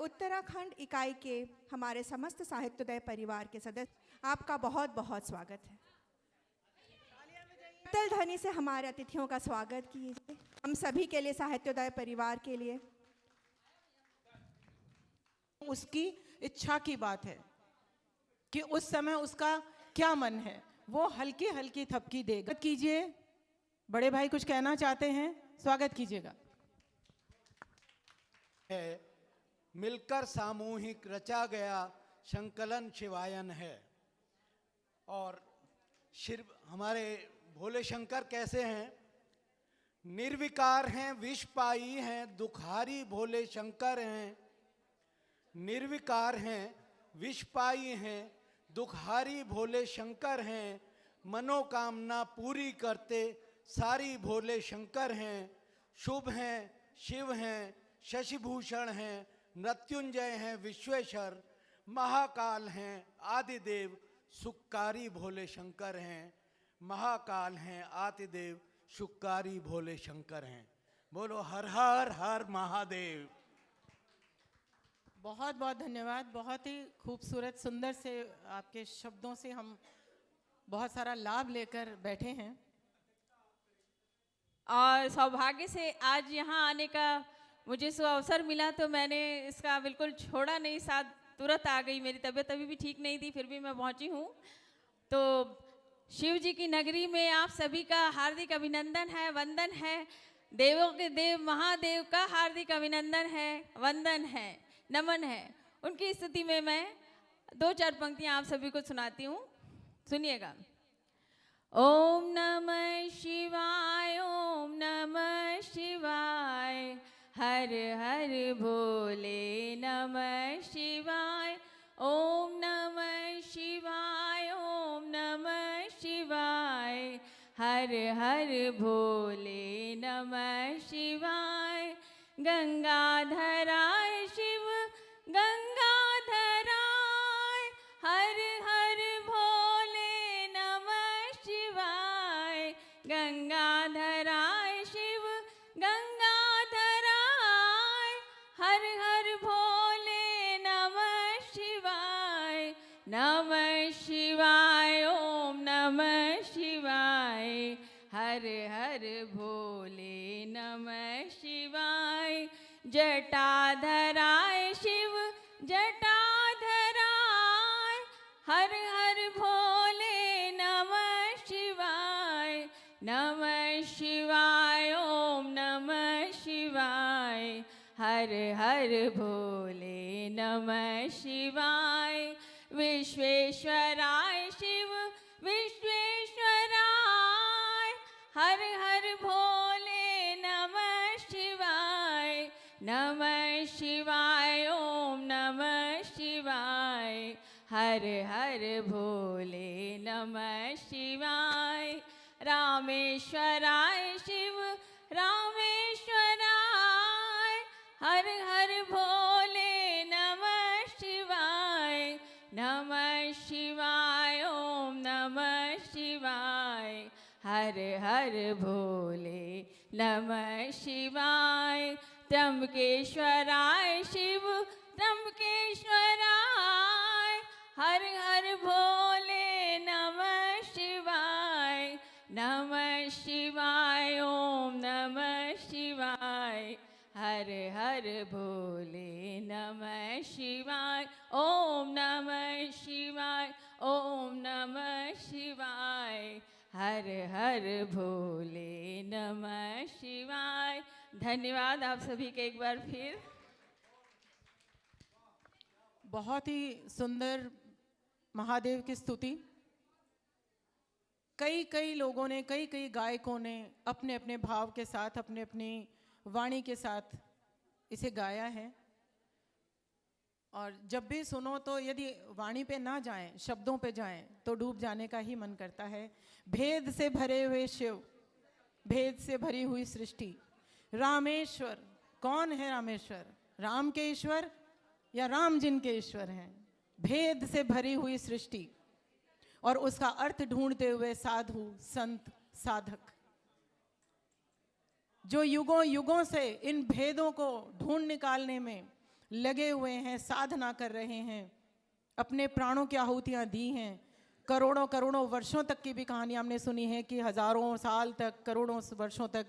उत्तराखंड इकाई के हमारे समस्त साहित्योदय परिवार के सदस्य, आपका बहुत बहुत स्वागत है। तल ध्वनि से हमारे अतिथियों का स्वागत कीजिए, हम सभी के लिए, साहित्योदय परिवार के लिए। उसकी इच्छा की बात है कि उस समय उसका क्या मन है, वो हल्की हल्की थपकी देगा। कीजिए, बड़े भाई कुछ कहना चाहते हैं, स्वागत कीजिएगा। है मिलकर सामूहिक रचा गया संकलन शिवायन है। और हमारे भोले शंकर कैसे हैं? निर्विकार हैं, विषपाई हैं, दुखारी भोले शंकर हैं। निर्विकार हैं, विषपाई हैं, दुखारी भोले शंकर हैं। मनोकामना पूरी करते सारी भोले शंकर हैं। शुभ हैं, शिव हैं, शशिभूषण हैं, मृत्युंजय हैं, विश्वेश्वर, महाकाल हैं, आदिदेव, सुक्कारी भोले शंकर हैं। महाकाल हैं, आदिदेव, सुक्कारी भोले शंकर हैं। बोलो हर हर हर महादेव। बहुत बहुत धन्यवाद। बहुत ही खूबसूरत सुंदर से आपके शब्दों से हम बहुत सारा लाभ लेकर बैठे हैं। और सौभाग्य से आज यहाँ आने का मुझे सो अवसर मिला, तो मैंने इसका बिल्कुल छोड़ा नहीं, साथ तुरंत आ गई। मेरी तबीयत अभी भी ठीक नहीं थी, फिर भी मैं पहुँची हूँ। तो शिव जी की नगरी में आप सभी का हार्दिक अभिनंदन है, वंदन है। देवों के देव महादेव का हार्दिक अभिनंदन है, वंदन है, नमन है। उनकी स्थिति में मैं दो चार पंक्तियाँ आप सभी को सुनाती हूँ, सुनिएगा। ओम नमः शिवाय, ओम नमः शिवाय, हर हर भोले नमः शिवाय। ओम नमः शिवाय, ओम नमः शिवाय, हर हर भोले नमः शिवाय। गंगाधराय शिव गंगाधराय, हर हर भोले नमः शिवाय। गंगाधराय शिव गंगाधराय, हर हर भोले नमः शिवाय। नमः शिवाय, ओम नमः शिवाय, हर हर भोले नमः शिवाय। जटाधराय शिव जटाधराय, हर हर भोले नमः शिवाय। नमः शिवाय, ओम नमः शिवाय, हर हर भोले नमः शिवाय। विश्वेश्वराय शिव विश्वेश्वराय, हर हर भोले नमः शिवाय। नमः शिवाय, ओम नमः शिवाय, हर हर भोले नमः शिवाय। रामेश्वराय शिव रामेश्वराय, हर हर भोले नमः शिवाय। नमः शिवाय, ओम नमः शिवाय, हर हर भोले नमः शिवाय। त्र्यंबकेश्वराय शिव त्र्यंबकेश्वराय, हर हर भोले नमः शिवाय। नमः शिवाय, ओम नमः शिवाय, हर हर भोले नमः शिवाय। ओम नमः शिवाय, ओम नमः शिवाय, हर हर भोले नमः शिवाय। धन्यवाद आप सभी के एक बार फिर। बहुत ही सुंदर महादेव की स्तुति। कई लोगों ने, कई गायकों ने अपने अपने भाव के साथ, अपने अपनी वाणी के साथ इसे गाया है। और जब भी सुनो तो यदि वाणी पे ना जाएं, शब्दों पे जाएं, तो डूब जाने का ही मन करता है। भेद से भरे हुए शिव, भेद से भरी हुई सृष्टि। रामेश्वर, कौन है रामेश्वर? राम के ईश्वर या राम जिनके ईश्वर हैं? भेद से भरी हुई सृष्टि और उसका अर्थ ढूंढते हुए साधु संत साधक, जो युगों युगों से इन भेदों को ढूंढ निकालने में लगे हुए हैं, साधना कर रहे हैं, अपने प्राणों की आहुतियाँ दी हैं। करोड़ों करोड़ों वर्षों तक की भी कहानियाँ हमने सुनी है कि हज़ारों साल तक, करोड़ों वर्षों तक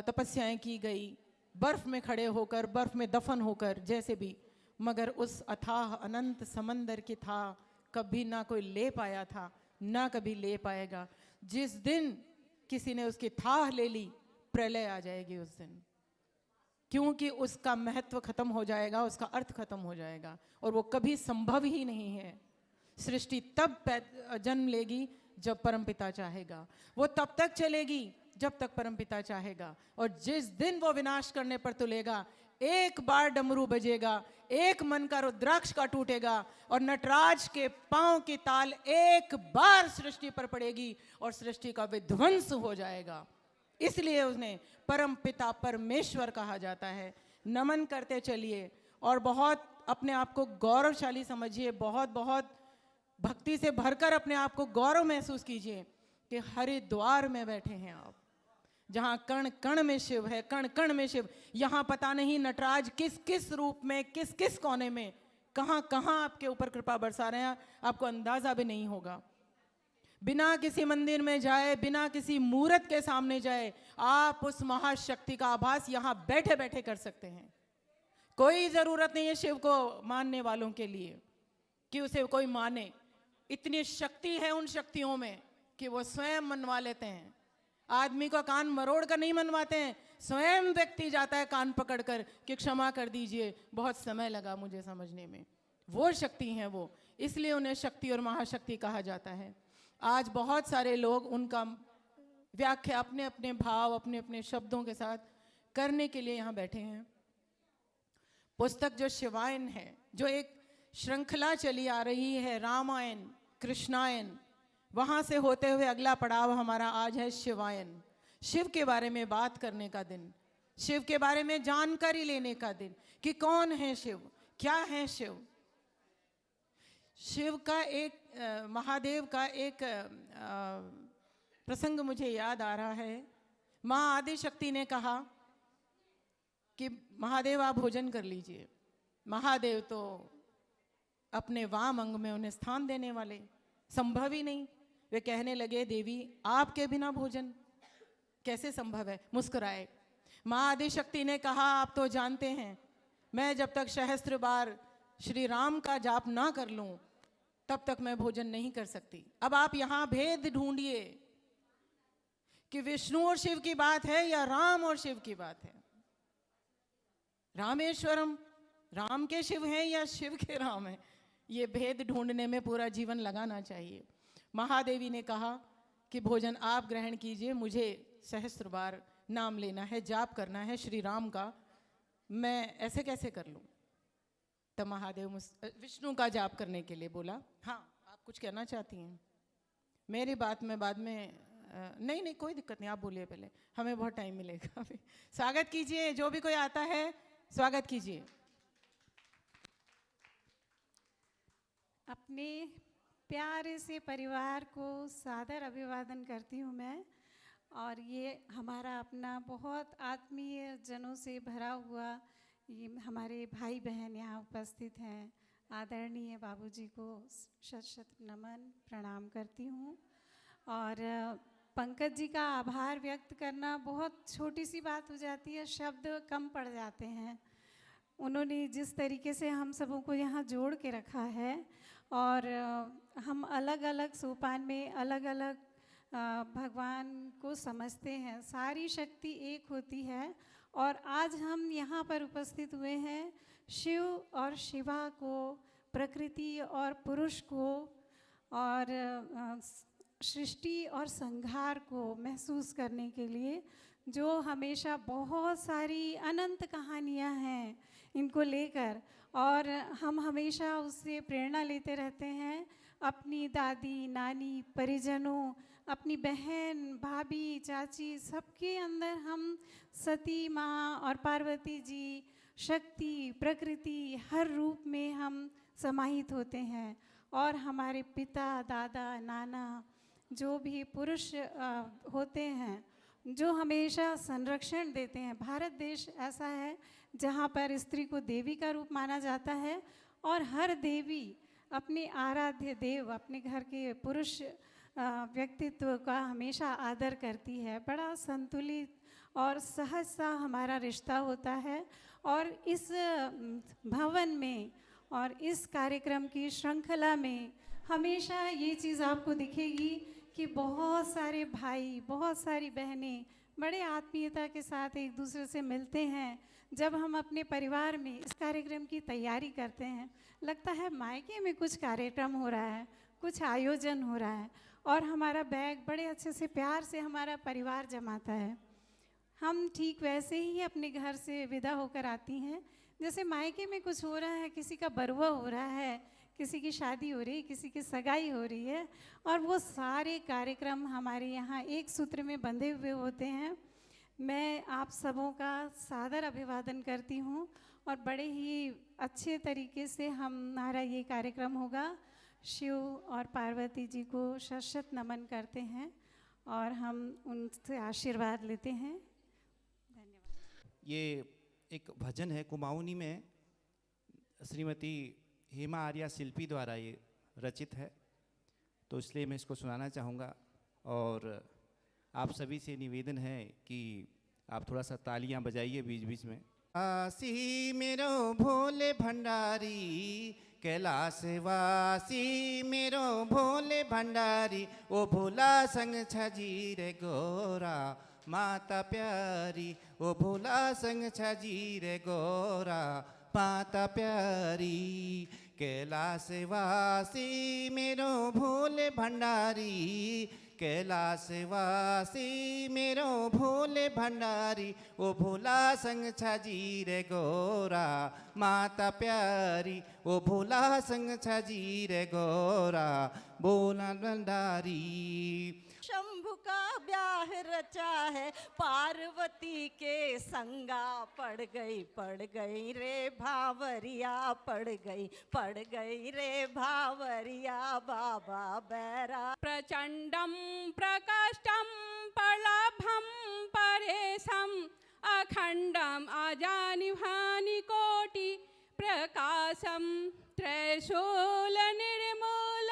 तपस्याएं की गई, बर्फ़ में खड़े होकर, बर्फ़ में दफन होकर, जैसे भी, मगर उस अथाह अनंत समंदर की था कभी ना कोई ले पाया था, ना कभी ले पाएगा। जिस दिन किसी ने उसकी थाह ले ली, प्रलय आ जाएगी उस दिन, क्योंकि उसका महत्व खत्म हो जाएगा, उसका अर्थ खत्म हो जाएगा, और वो कभी संभव ही नहीं है। सृष्टि तब जन्म लेगी जब परमपिता चाहेगा, वो तब तक चलेगी जब तक परमपिता चाहेगा, और जिस दिन वो विनाश करने पर तुलेगा, एक बार डमरू बजेगा, एक मन का रुद्राक्ष का टूटेगा, और नटराज के पांव की ताल एक बार सृष्टि पर पड़ेगी और सृष्टि का विध्वंस हो जाएगा। इसलिए उन्हें परम पिता परमेश्वर कहा जाता है। नमन करते चलिए और बहुत अपने आप को गौरवशाली समझिए, बहुत बहुत भक्ति से भरकर अपने आप को गौरव महसूस कीजिए कि हरिद्वार में बैठे हैं आप, जहाँ कण कण में शिव है, कण कण में शिव। यहाँ पता नहीं नटराज किस किस रूप में, किस किस कोने में, कहाँ कहाँ आपके ऊपर कृपा बरसा रहे हैं, आपको अंदाजा भी नहीं होगा। बिना किसी मंदिर में जाए, बिना किसी मूर्त के सामने जाए, आप उस महाशक्ति का आभास यहाँ बैठे बैठे कर सकते हैं। कोई ज़रूरत नहीं है शिव को मानने वालों के लिए कि उसे कोई माने। इतनी शक्ति है उन शक्तियों में कि वो स्वयं मनवा लेते हैं। आदमी को कान मरोड़ कर नहीं मनवाते हैं, स्वयं व्यक्ति जाता है कान पकड़कर कि क्षमा कर दीजिए, बहुत समय लगा मुझे समझने में। वो शक्ति हैं वो, इसलिए उन्हें शक्ति और महाशक्ति कहा जाता है। आज बहुत सारे लोग उनका व्याख्या अपने अपने भाव, अपने अपने शब्दों के साथ करने के लिए यहाँ बैठे हैं। पुस्तक जो शिवायन है, जो एक श्रृंखला चली आ रही है, रामायण, कृष्णायन, वहाँ से होते हुए अगला पड़ाव हमारा आज है शिवायन। शिव के बारे में बात करने का दिन, शिव के बारे में जानकारी लेने का दिन कि कौन है शिव, क्या है शिव। शिव का एक महादेव का एक प्रसंग मुझे याद आ रहा है। माँ आदिशक्ति ने कहा कि महादेव आप भोजन कर लीजिए। महादेव तो अपने वाम अंग में उन्हें स्थान देने वाले, संभव ही नहीं। वे कहने लगे देवी आपके बिना भोजन कैसे संभव है, मुस्कुराए। माँ आदिशक्ति ने कहा आप तो जानते हैं मैं जब तक सहस्त्र बार श्री राम का जाप ना कर लूं तब तक मैं भोजन नहीं कर सकती। अब आप यहाँ भेद ढूंढिए कि विष्णु और शिव की बात है या राम और शिव की बात है। रामेश्वरम, राम के शिव हैं या शिव के राम हैं, ये भेद ढूंढने में पूरा जीवन लगाना चाहिए। महादेवी ने कहा कि भोजन आप ग्रहण कीजिए, मुझे सहस्त्र बार नाम लेना है, जाप करना है श्री राम का, मैं ऐसे कैसे कर लूं। तब महादेव विष्णु का जाप करने के लिए बोला। हाँ आप कुछ कहना चाहती हैं? मेरी बात में बाद में नहीं कोई दिक्कत नहीं, आप बोलिए पहले, हमें बहुत टाइम मिलेगा। स्वागत कीजिए, जो भी कोई आता है स्वागत कीजिए। अपने प्यारे से परिवार को सादर अभिवादन करती हूँ मैं, और ये हमारा अपना बहुत आत्मीय जनों से भरा हुआ ये हमारे भाई बहन यहाँ उपस्थित हैं। आदरणीय बाबूजी को शत शत नमन प्रणाम करती हूँ। और पंकज जी का आभार व्यक्त करना बहुत छोटी सी बात हो जाती है, शब्द कम पड़ जाते हैं। उन्होंने जिस तरीके से हम सबों को यहाँ जोड़ के रखा है, और हम अलग अलग सोपान में अलग अलग भगवान को समझते हैं। सारी शक्ति एक होती है, और आज हम यहाँ पर उपस्थित हुए हैं शिव और शिवा को, प्रकृति और पुरुष को, और सृष्टि और संहार को महसूस करने के लिए, जो हमेशा बहुत सारी अनंत कहानियाँ हैं इनको लेकर, और हम हमेशा उससे प्रेरणा लेते रहते हैं। अपनी दादी, नानी, परिजनों, अपनी बहन, भाभी, चाची, सबके अंदर हम सती माँ और पार्वती जी, शक्ति, प्रकृति, हर रूप में हम समाहित होते हैं। और हमारे पिता, दादा, नाना, जो भी पुरुष होते हैं, जो हमेशा संरक्षण देते हैं। भारत देश ऐसा है जहाँ पर स्त्री को देवी का रूप माना जाता है और हर देवी अपने आराध्य देव, अपने घर के पुरुष व्यक्तित्व का हमेशा आदर करती है। बड़ा संतुलित और सहज सा हमारा रिश्ता होता है। और इस भवन में और इस कार्यक्रम की श्रृंखला में हमेशा ये चीज़ आपको दिखेगी कि बहुत सारे भाई, बहुत सारी बहनें बड़े आत्मीयता के साथ एक दूसरे से मिलते हैं। जब हम अपने परिवार में इस कार्यक्रम की तैयारी करते हैं, लगता है मायके में कुछ कार्यक्रम हो रहा है, कुछ आयोजन हो रहा है, और हमारा बैग बड़े अच्छे से प्यार से हमारा परिवार जमाता है। हम ठीक वैसे ही अपने घर से विदा होकर आती हैं जैसे मायके में कुछ हो रहा है, किसी का बरुआ हो रहा है, किसी की शादी हो रही है, किसी की सगाई हो रही है, और वो सारे कार्यक्रम हमारे यहाँ एक सूत्र में बंधे हुए होते हैं। मैं आप सबों का सादर अभिवादन करती हूँ और बड़े ही अच्छे तरीके से हमारा ये कार्यक्रम होगा। शिव और पार्वती जी को शत शत नमन करते हैं और हम उनसे आशीर्वाद लेते हैं। धन्यवाद। ये एक भजन है, कुमाऊनी में श्रीमती हेमा आर्या शिल्पी द्वारा ये रचित है, तो इसलिए मैं इसको सुनाना चाहूँगा। और आप सभी से निवेदन है कि आप थोड़ा सा तालियां बजाइए बीच बीच में। आसी मेरो भोले भंडारी, कैलाश वासी मेरो भोले भंडारी, ओ भोला संग छजीर गोरा माता प्यारी, ओ भोला संग छजीर गोरा माता प्यारी। कैलाश वासी मेरो भोले भंडारी, कैलाश वासी मेरो भोले भंडारी, ओ भोला संग छजीर गोरा माता प्यारी, ओ भोला संग छजीर गोरा बोला भंडारी। शंभु का ब्याह रचा है पार्वती के संगा, पड़ गई रे भावरिया, पड़ गई रे भावरिया बाबा बैरा। प्रचंडम प्रकाष्टम प्रलभम परेशम, अखंडम अजानिभानि कोटि प्रकाशम, त्रैशूल निर्मूल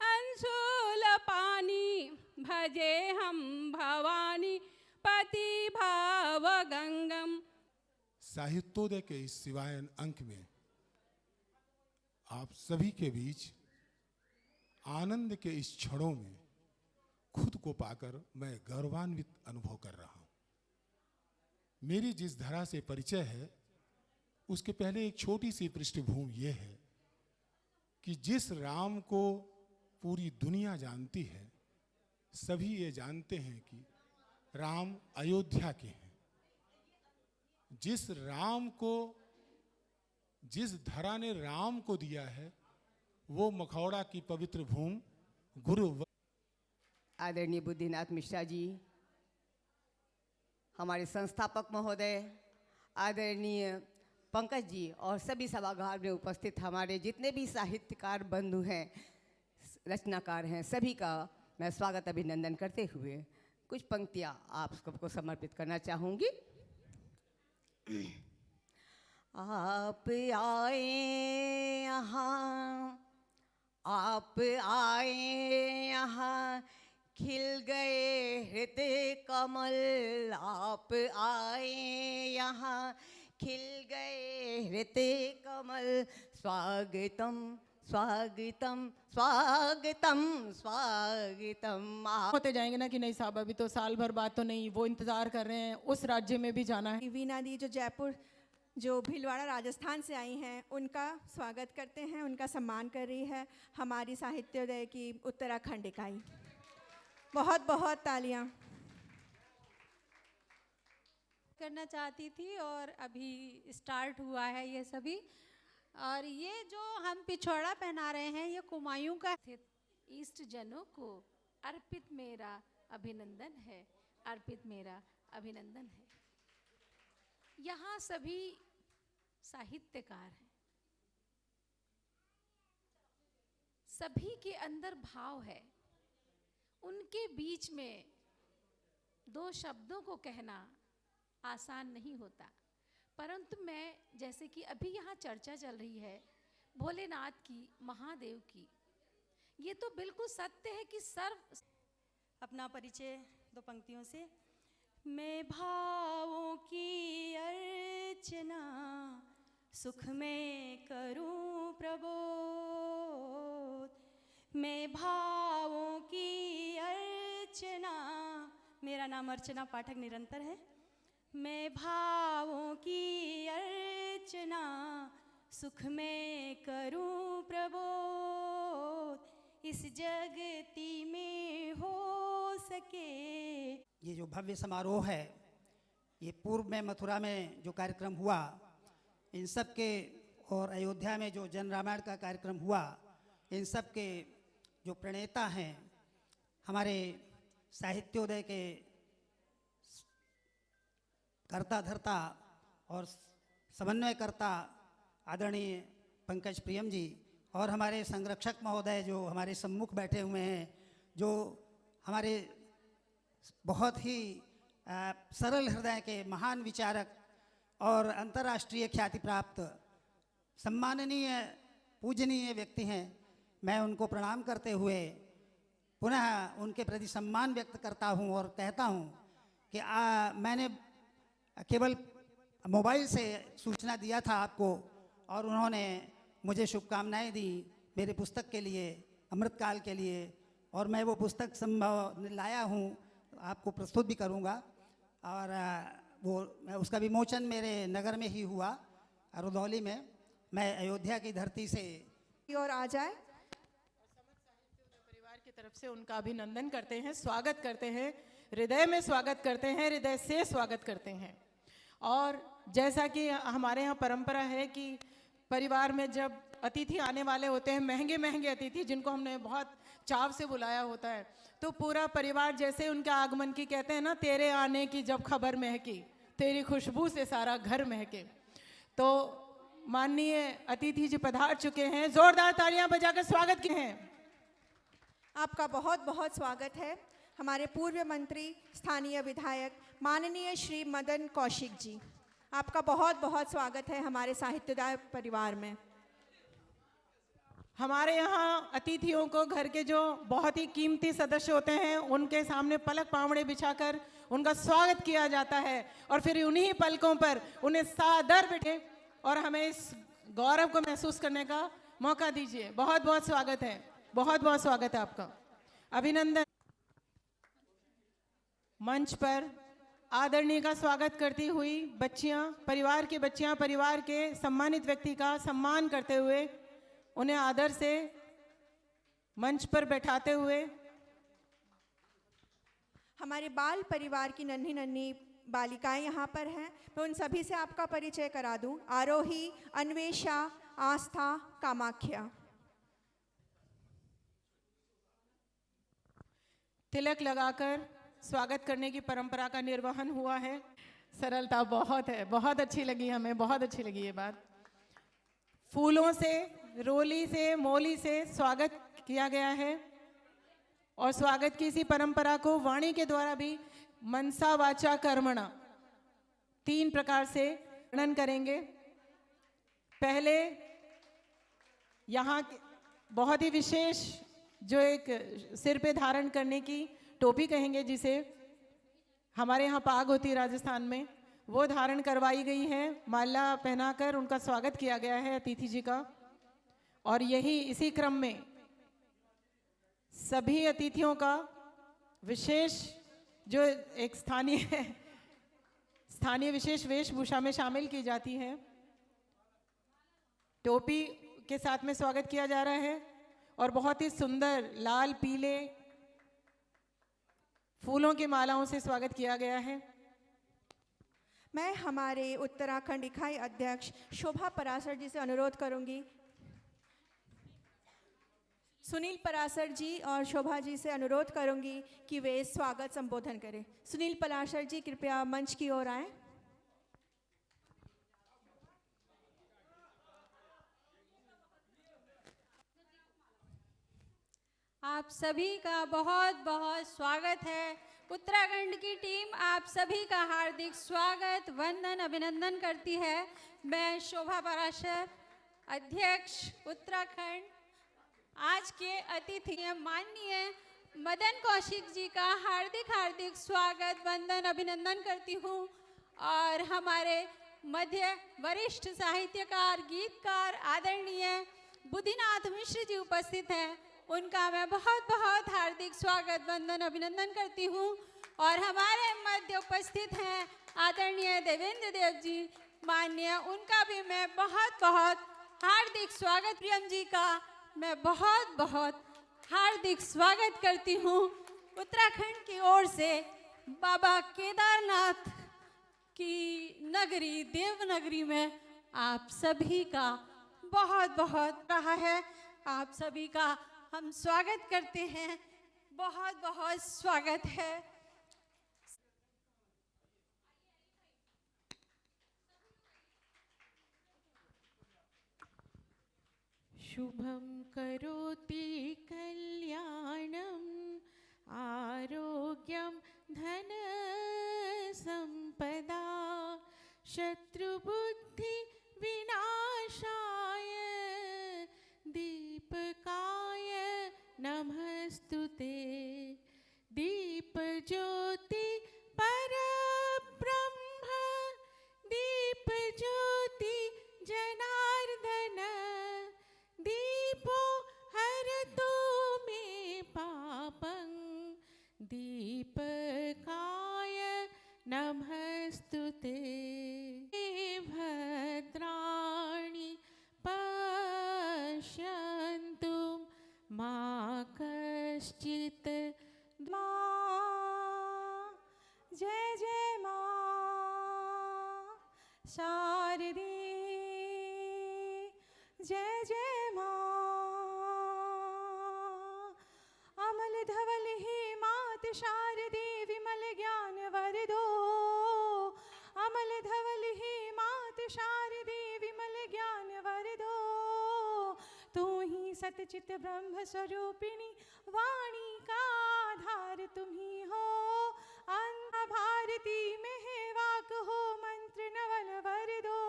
अंशूल पानी, भजे हम भवानी पति भाव गंगम। साहित्योदय के इस शिवायन अंक में आप सभी के बीच आनंद के इस क्षणों में खुद को पाकर मैं गौरवान्वित अनुभव कर रहा हूं। मेरी जिस धरा से परिचय है उसके पहले एक छोटी सी पृष्ठभूमि यह है कि जिस राम को पूरी दुनिया जानती है, सभी ये जानते हैं कि राम अयोध्या के हैं। जिस राम को, जिस धरा ने राम को दिया है, वो मखौड़ा की पवित्र भूमि गुरु। आदरणीय बुद्धिनाथ मिश्रा जी, हमारे संस्थापक महोदय, आदरणीय पंकज जी और सभी सभागार में उपस्थित हमारे जितने भी साहित्यकार बंधु हैं, रचनाकार हैं, सभी का मैं स्वागत अभिनंदन करते हुए कुछ पंक्तियाँ आप सबको समर्पित करना चाहूँगी। आप आए यहाँ, आप आए यहाँ, खिल गए हृदय कमल, आप आए यहाँ, खिल गए हृदय कमल, स्वागतम स्वागतम स्वागतम स्वागतम। होते जाएंगे ना कि नहीं साहब, अभी तो साल भर बाद तो नहीं, वो इंतजार कर रहे हैं, उस राज्य में भी जाना है। वीना दी जो जयपुर, जो भीलवाड़ा राजस्थान से आई हैं, उनका स्वागत करते हैं, उनका सम्मान कर रही है हमारी साहित्योदय की उत्तराखंड इकाई। बहुत बहुत तालियां। करना चाहती थी और अभी स्टार्ट हुआ है ये सभी। और ये जो हम पिछौड़ा पहना रहे हैं, ये कुमायूं का ईस्ट जनों को अर्पित मेरा अभिनंदन है, अर्पित मेरा अभिनंदन है। यहाँ सभी साहित्यकार हैं, सभी के अंदर भाव है, उनके बीच में दो शब्दों को कहना आसान नहीं होता, परंतु मैं, जैसे कि अभी यहाँ चर्चा चल रही है भोलेनाथ की, महादेव की, ये तो बिल्कुल सत्य है कि सर्व। अपना परिचय दो पंक्तियों से। मैं भावों की अर्चना सुख में करूं प्रबोध, मैं भावों की अर्चना, मेरा नाम अर्चना पाठक निरंतर है। मैं भावों की अर्चना सुख में करूं प्रबोध, इस जगती में हो सके। ये जो भव्य समारोह है, ये पूर्व में मथुरा में जो कार्यक्रम हुआ, इन सब के, और अयोध्या में जो जन रामायण का कार्यक्रम हुआ, इन सब के जो प्रणेता हैं हमारे साहित्योदय के कर्ता धर्ता और समन्वयकर्ता आदरणीय पंकज प्रियम जी, और हमारे संरक्षक महोदय जो हमारे सम्मुख बैठे हुए हैं, जो हमारे बहुत ही सरल हृदय के महान विचारक और अंतर्राष्ट्रीय ख्याति प्राप्त सम्माननीय पूजनीय व्यक्ति हैं। मैं उनको प्रणाम करते हुए पुनः उनके प्रति सम्मान व्यक्त करता हूं और कहता हूं कि मैंने केवल मोबाइल से सूचना दिया था आपको, और उन्होंने मुझे शुभकामनाएं दी मेरे पुस्तक के लिए, अमृतकाल के लिए, और मैं वो पुस्तक संभव लाया हूँ, आपको प्रस्तुत भी करूँगा। और वो उसका विमोचन मेरे नगर में ही हुआ, रुदौली में। मैं अयोध्या की धरती से और आ जाए, परिवार की तरफ से उनका अभिनंदन करते हैं, स्वागत करते हैं, हृदय में स्वागत करते हैं, हृदय से स्वागत करते हैं। और जैसा कि हमारे यहाँ परंपरा है कि परिवार में जब अतिथि आने वाले होते हैं, महंगे महंगे अतिथि जिनको हमने बहुत चाव से बुलाया होता है, तो पूरा परिवार जैसे उनके आगमन की, कहते हैं ना, तेरे आने की जब खबर महकी, तेरी खुशबू से सारा घर महके। तो माननीय अतिथि जी पधार चुके हैं, जोरदार तालियां बजाकर स्वागत किए हैं। आपका बहुत बहुत स्वागत है हमारे पूर्व मंत्री, स्थानीय विधायक माननीय श्री मदन कौशिक जी। आपका बहुत बहुत स्वागत है हमारे साहित्योदय परिवार में। हमारे यहाँ अतिथियों को घर के जो बहुत ही कीमती सदस्य होते हैं, उनके सामने पलक पावड़े बिछाकर उनका स्वागत किया जाता है, और फिर उन्हीं पलकों पर उन्हें सादर बिठे और हमें इस गौरव को महसूस करने का मौका दीजिए। बहुत बहुत स्वागत है, बहुत बहुत स्वागत है आपका। अभिनंदन। मंच पर आदरणीय का स्वागत करती हुई बच्चियां, परिवार की बच्चियां, परिवार के सम्मानित व्यक्ति का सम्मान करते हुए उन्हें आदर से मंच पर बैठाते हुए, हमारे बाल परिवार की नन्ही नन्ही बालिकाएं यहाँ पर हैं। मैं उन सभी से आपका परिचय करा दूं। आरोही, अन्वेषा, आस्था, कामाख्या। तिलक लगाकर स्वागत करने की परंपरा का निर्वहन हुआ है। सरलता बहुत है, बहुत अच्छी लगी हमें, बहुत अच्छी लगी ये बात। फूलों से, रोली से, मोली से स्वागत किया गया है, और स्वागत की इसी परंपरा को वाणी के द्वारा भी मनसा वाचा कर्मणा 3 प्रकार से वर्णन करेंगे। पहले यहाँ बहुत ही विशेष जो एक सिर पे धारण करने की टोपी कहेंगे, जिसे हमारे यहाँ पाग होती है राजस्थान में, वो धारण करवाई गई है। माला पहनाकर उनका स्वागत किया गया है अतिथि जी का। और यही इसी क्रम में सभी अतिथियों का विशेष जो एक स्थानीय विशेष वेशभूषा में शामिल की जाती है, टोपी के साथ में स्वागत किया जा रहा है, और बहुत ही सुंदर लाल पीले फूलों की मालाओं से स्वागत किया गया है। मैं हमारे उत्तराखंड इकाई अध्यक्ष शोभा परासर जी से अनुरोध करूंगी, सुनील परासर जी और शोभा जी से अनुरोध करूंगी कि वे स्वागत संबोधन करें। सुनील परासर जी कृपया मंच की ओर आएं। आप सभी का बहुत बहुत स्वागत है उत्तराखंड की टीम आप सभी का हार्दिक स्वागत, वंदन, अभिनंदन करती है। मैं शोभा पराशर, अध्यक्ष उत्तराखंड। आज के अतिथि माननीय मदन कौशिक जी का हार्दिक हार्दिक स्वागत, वंदन, अभिनंदन करती हूँ। और हमारे मध्य वरिष्ठ साहित्यकार, गीतकार आदरणीय बुद्धिनाथ मिश्र जी उपस्थित हैं, उनका मैं बहुत बहुत हार्दिक स्वागत, वंदन, अभिनंदन करती हूँ। और हमारे मध्य उपस्थित हैं आदरणीय देवेंद्र देव जी, माननीय, उनका भी मैं बहुत बहुत हार्दिक स्वागत, प्रियम जी का मैं बहुत बहुत हार्दिक स्वागत करती हूँ। उत्तराखंड की ओर से बाबा केदारनाथ की नगरी, देवनगरी में आप सभी का बहुत बहुत रहा है। आप सभी का हम स्वागत करते हैं, बहुत बहुत स्वागत है। शुभं करोति कल्याणम् आरोग्यं धन संपदा शत्रुबुद्धि विनाशाय दीपकाय नमस्तुते। दीपज्योति परब्रह्म दीपज्योति जनार्दन दीपो हरतु मे पापं दीपकाय नमस्तुते। भद्राणि पश्यन्तु मा कश्चित् जय जय माँ शारदे, जय जय अमल धवल ही मात शारदे विमल ज्ञान वरदो। अमल धवल ही मात शारदे विमल ज्ञान वरदो। तू ही सतचित ब्रह्म स्वरूपिणी वाणी का आधार तुम्ही हो। अन्ना भारती में है वाक हो मंत्र नवल वरदो।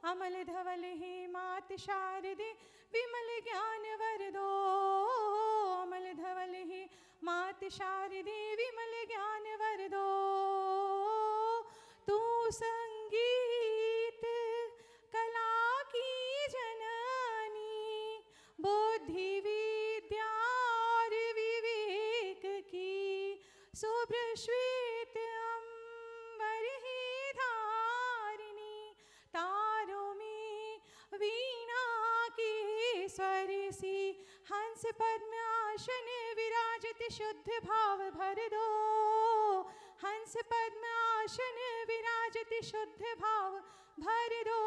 अमल धवल ही मात शारदे विमल ज्ञान वरदो। अमल धवल ही मात शारदे विमल ज्ञान वरदो। तू संगीत कला की जननी बुद्धि विद्या और विवेक की शुभ्र श्वेत अंबर ही धारिणी। तारों में वीणा की स्वर सी हंस पद्मासन विराजत शुद्ध भाव भर दो। हंस पद्मासन विराजत शुद्ध भाव भर दो।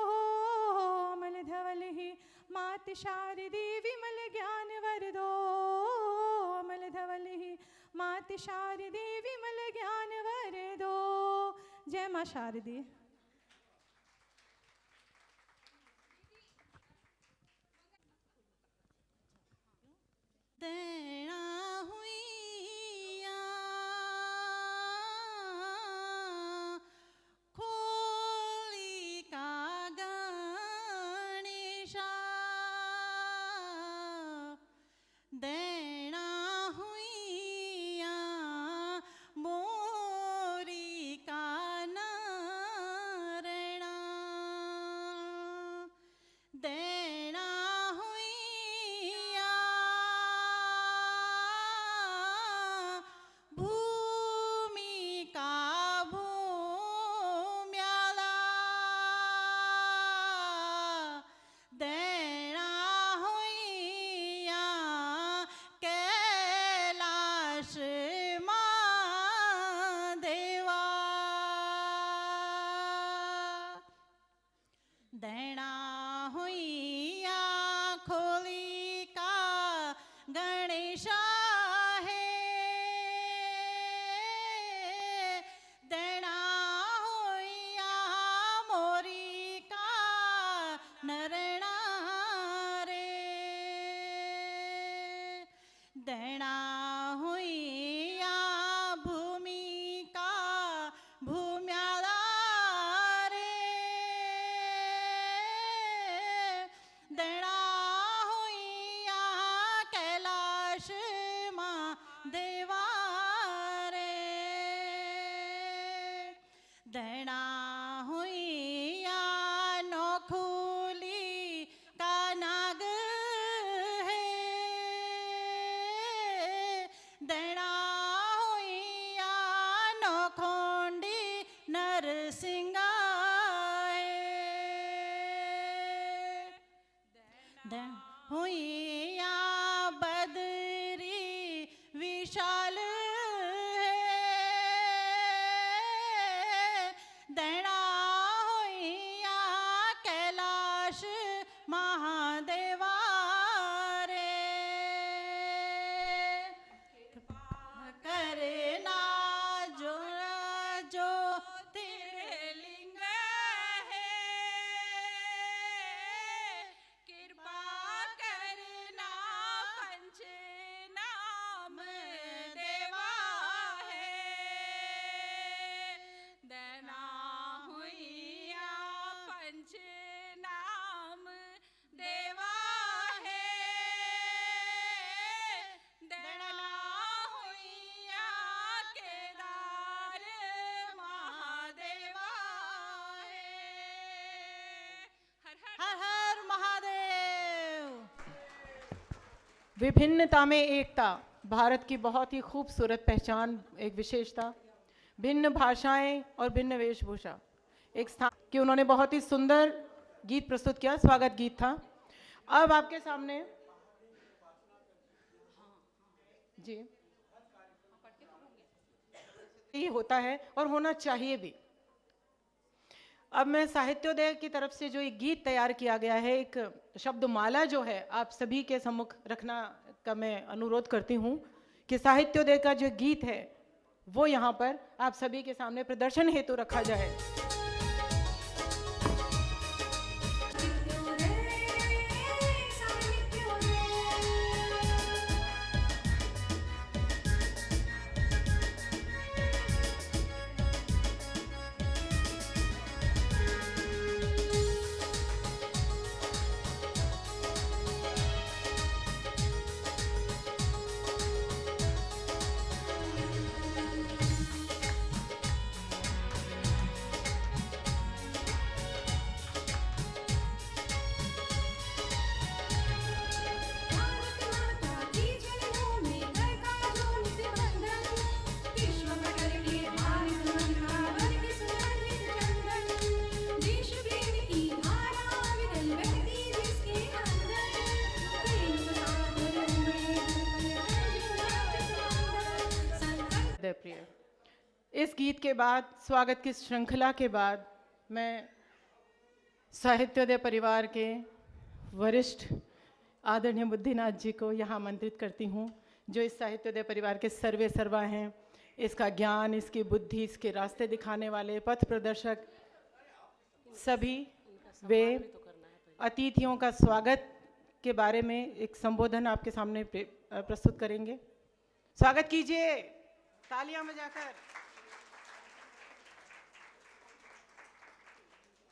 अमल धवल ही मात शारदे विमल ज्ञान वर दो। अमल धवल ही मात शारदे विमल ज्ञान वर दो। जय माँ शारदे। दैना हुइया खोली का गणेशा। दैना हुइया मोरी का नारायणा। दैना हुइया भूमि का भूम्याला। दैना हुइया कैलाश महादेवा। दैना हुइया खोली का गणेशा है। दैना हुइया मोरी का नरणा रे। दैना हुइया दैणा हुइया नौखुली का नाग है, दैणा हुइया नौखोंडी नरसिंगा हुइया बदरी विशाल है, दैणा हुइया कैलाश महादेवा रे, करना जो जो तेरे लिंग है, कृपा करना पंच नाम देवा है, दैणा हुइया पंच नाम देवा है, दैणा हुइया केदार महादेवा है। हर हर महादेव। विभिन्नता में एकता भारत की बहुत ही खूबसूरत पहचान, एक विशेषता। भिन्न भाषाएं और भिन्न वेशभूषा, एक स्थान कि उन्होंने बहुत ही सुंदर गीत प्रस्तुत किया, स्वागत गीत था। अब आपके सामने जी ये होता है और होना चाहिए भी। अब मैं साहित्योदय की तरफ से जो एक गीत तैयार किया गया है, एक शब्दमाला जो है आप सभी के सम्मुख रखना का मैं अनुरोध करती हूँ कि साहित्योदय का जो गीत है वो यहाँ पर आप सभी के सामने प्रदर्शन हेतु रखा जाए। प्रिय, इस गीत के बाद, स्वागत की श्रृंखला के बाद, मैं साहित्योदय परिवार के वरिष्ठ आदरणीय बुद्धिनाथ जी को यहाँ आमंत्रित करती हूँ, जो इस साहित्योदय परिवार के सर्वे सर्वा हैं, इसका ज्ञान, इसकी बुद्धि, इसके रास्ते दिखाने वाले पथ प्रदर्शक, सभी वे अतिथियों का स्वागत के बारे में एक संबोधन आपके सामने प्रस्तुत करेंगे। स्वागत कीजिए तालियां बजाकर।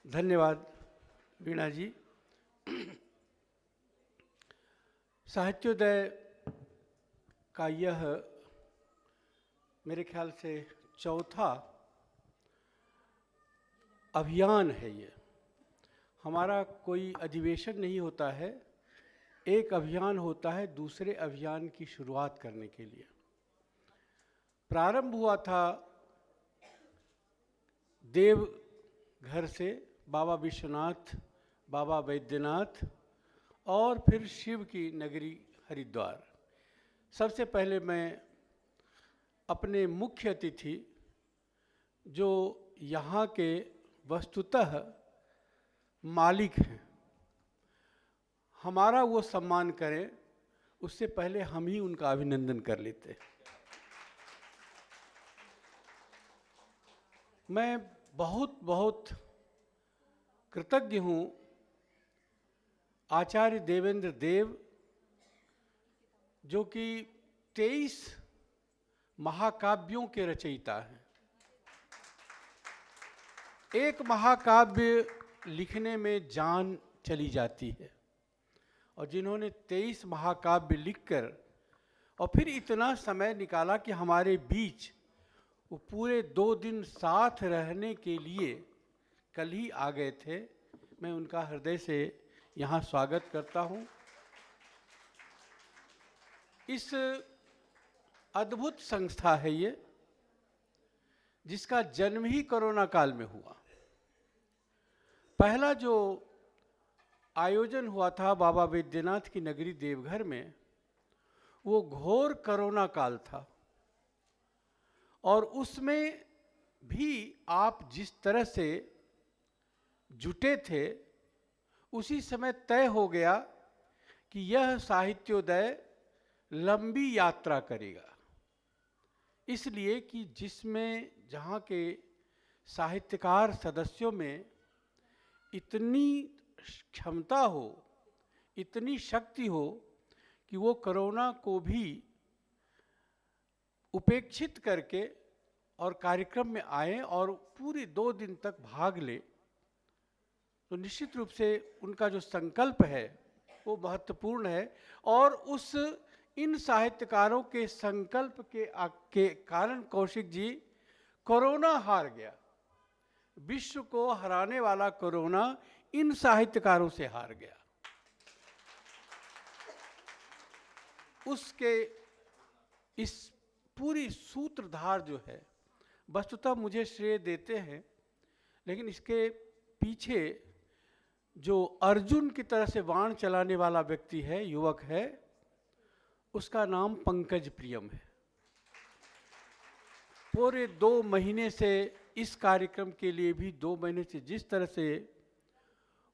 धन्यवाद वीणा जी। साहित्योदय का यह मेरे ख्याल से चौथा अभियान है। ये हमारा कोई अधिवेशन नहीं होता है, एक अभियान होता है दूसरे अभियान की शुरुआत करने के लिए। प्रारंभ हुआ था देव घर से, बाबा विश्वनाथ, बाबा वैद्यनाथ और फिर शिव की नगरी हरिद्वार। सबसे पहले मैं अपने मुख्य अतिथि जो यहाँ के वस्तुतः मालिक हैं, हमारा वो सम्मान करें, उससे पहले हम ही उनका अभिनंदन कर लेते हैं। मैं बहुत बहुत कृतज्ञ हूँ आचार्य देवेंद्र देव, जो कि 23 महाकाव्यों के रचयिता हैं। एक महाकाव्य लिखने में जान चली जाती है, और जिन्होंने 23 महाकाव्य लिखकर और फिर इतना समय निकाला कि हमारे बीच वो पूरे 2 दिन साथ रहने के लिए कल ही आ गए थे। मैं उनका हृदय से यहाँ स्वागत करता हूँ। इस अद्भुत संस्था है ये, जिसका जन्म ही कोरोना काल में हुआ। पहला जो आयोजन हुआ था बाबा वैद्यनाथ की नगरी देवघर में, वो घोर कोरोना काल था, और उसमें भी आप जिस तरह से जुटे थे, उसी समय तय हो गया कि यह साहित्योदय लंबी यात्रा करेगा। इसलिए कि जिसमें जहाँ के साहित्यकार सदस्यों में इतनी क्षमता हो, इतनी शक्ति हो कि वो कोरोना को भी उपेक्षित करके और कार्यक्रम में आए और पूरे 2 दिन तक भाग ले, तो निश्चित रूप से उनका जो संकल्प है वो महत्वपूर्ण है। और उस इन साहित्यकारों के संकल्प के कारण कौशिक जी, कोरोना हार गया। विश्व को हराने वाला कोरोना इन साहित्यकारों से हार गया। उसके इस पूरी सूत्रधार जो है, वस्तुतः मुझे श्रेय देते हैं, लेकिन इसके पीछे जो अर्जुन की तरह से बाण चलाने वाला व्यक्ति है, युवक है, उसका नाम पंकज प्रियम है। पूरे 2 महीने से इस कार्यक्रम के लिए भी 2 महीने से जिस तरह से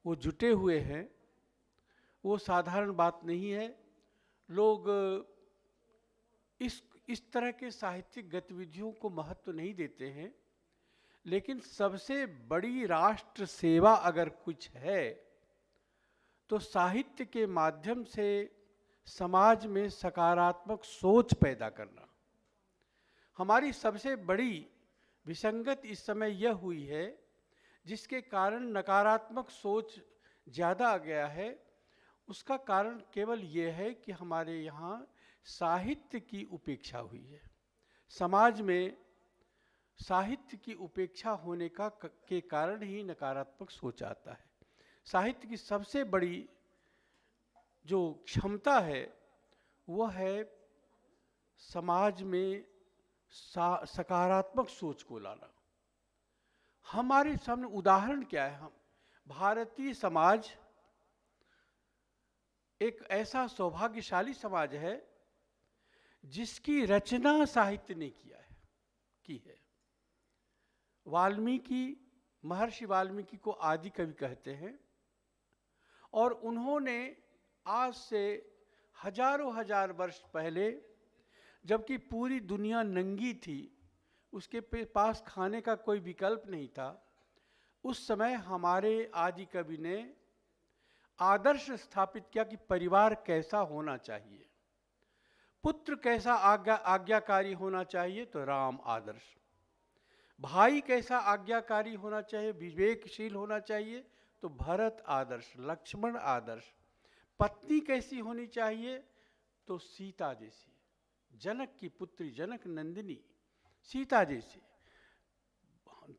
वो जुटे हुए हैं, वो साधारण बात नहीं है। लोग इस तरह के साहित्यिक गतिविधियों को महत्व नहीं देते हैं, लेकिन सबसे बड़ी राष्ट्र सेवा अगर कुछ है तो साहित्य के माध्यम से समाज में सकारात्मक सोच पैदा करना। हमारी सबसे बड़ी विसंगत इस समय यह हुई है, जिसके कारण नकारात्मक सोच ज़्यादा आ गया है। उसका कारण केवल ये है कि हमारे यहाँ साहित्य की उपेक्षा हुई है। समाज में साहित्य की उपेक्षा होने के कारण ही नकारात्मक सोच आता है। साहित्य की सबसे बड़ी जो क्षमता है वह है समाज में सकारात्मक सोच को लाना। हमारे सामने उदाहरण क्या है? हम भारतीय समाज एक ऐसा सौभाग्यशाली समाज है जिसकी रचना साहित्य ने की है। वाल्मीकि, महर्षि वाल्मीकि को आदि कवि कहते हैं, और उन्होंने आज से हजारों हजार वर्ष पहले, जबकि पूरी दुनिया नंगी थी, उसके पास खाने का कोई विकल्प नहीं था, उस समय हमारे आदि कवि ने आदर्श स्थापित किया कि परिवार कैसा होना चाहिए, पुत्र कैसा आज्ञाकारी होना चाहिए, तो राम आदर्श, भाई कैसा आज्ञाकारी होना चाहिए, विवेकशील होना चाहिए, तो भरत आदर्श, लक्ष्मण आदर्श, पत्नी कैसी होनी चाहिए, तो सीता जैसी, जनक की पुत्री जनक नंदिनी सीता जैसी,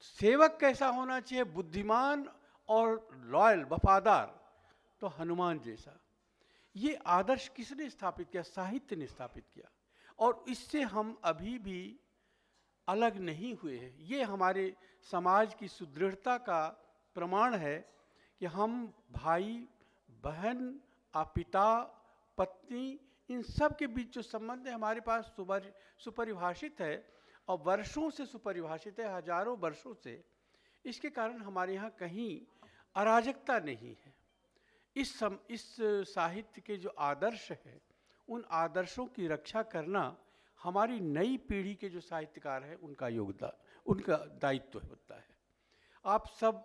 सेवक कैसा होना चाहिए, बुद्धिमान और लॉयल वफादार, तो हनुमान जैसा। ये आदर्श किसने स्थापित किया? साहित्य ने स्थापित किया, और इससे हम अभी भी अलग नहीं हुए हैं। ये हमारे समाज की सुदृढ़ता का प्रमाण है कि हम भाई बहन, पिता पत्नी, इन सब के बीच जो संबंध है हमारे पास सुपरिभाषित है, और वर्षों से सुपरिभाषित है, हजारों वर्षों से। इसके कारण हमारे यहाँ कहीं अराजकता नहीं है। इस साहित्य के जो आदर्श हैं, उन आदर्शों की रक्षा करना हमारी नई पीढ़ी के जो साहित्यकार हैं उनका योगदान, उनका दायित्व होता है। आप सब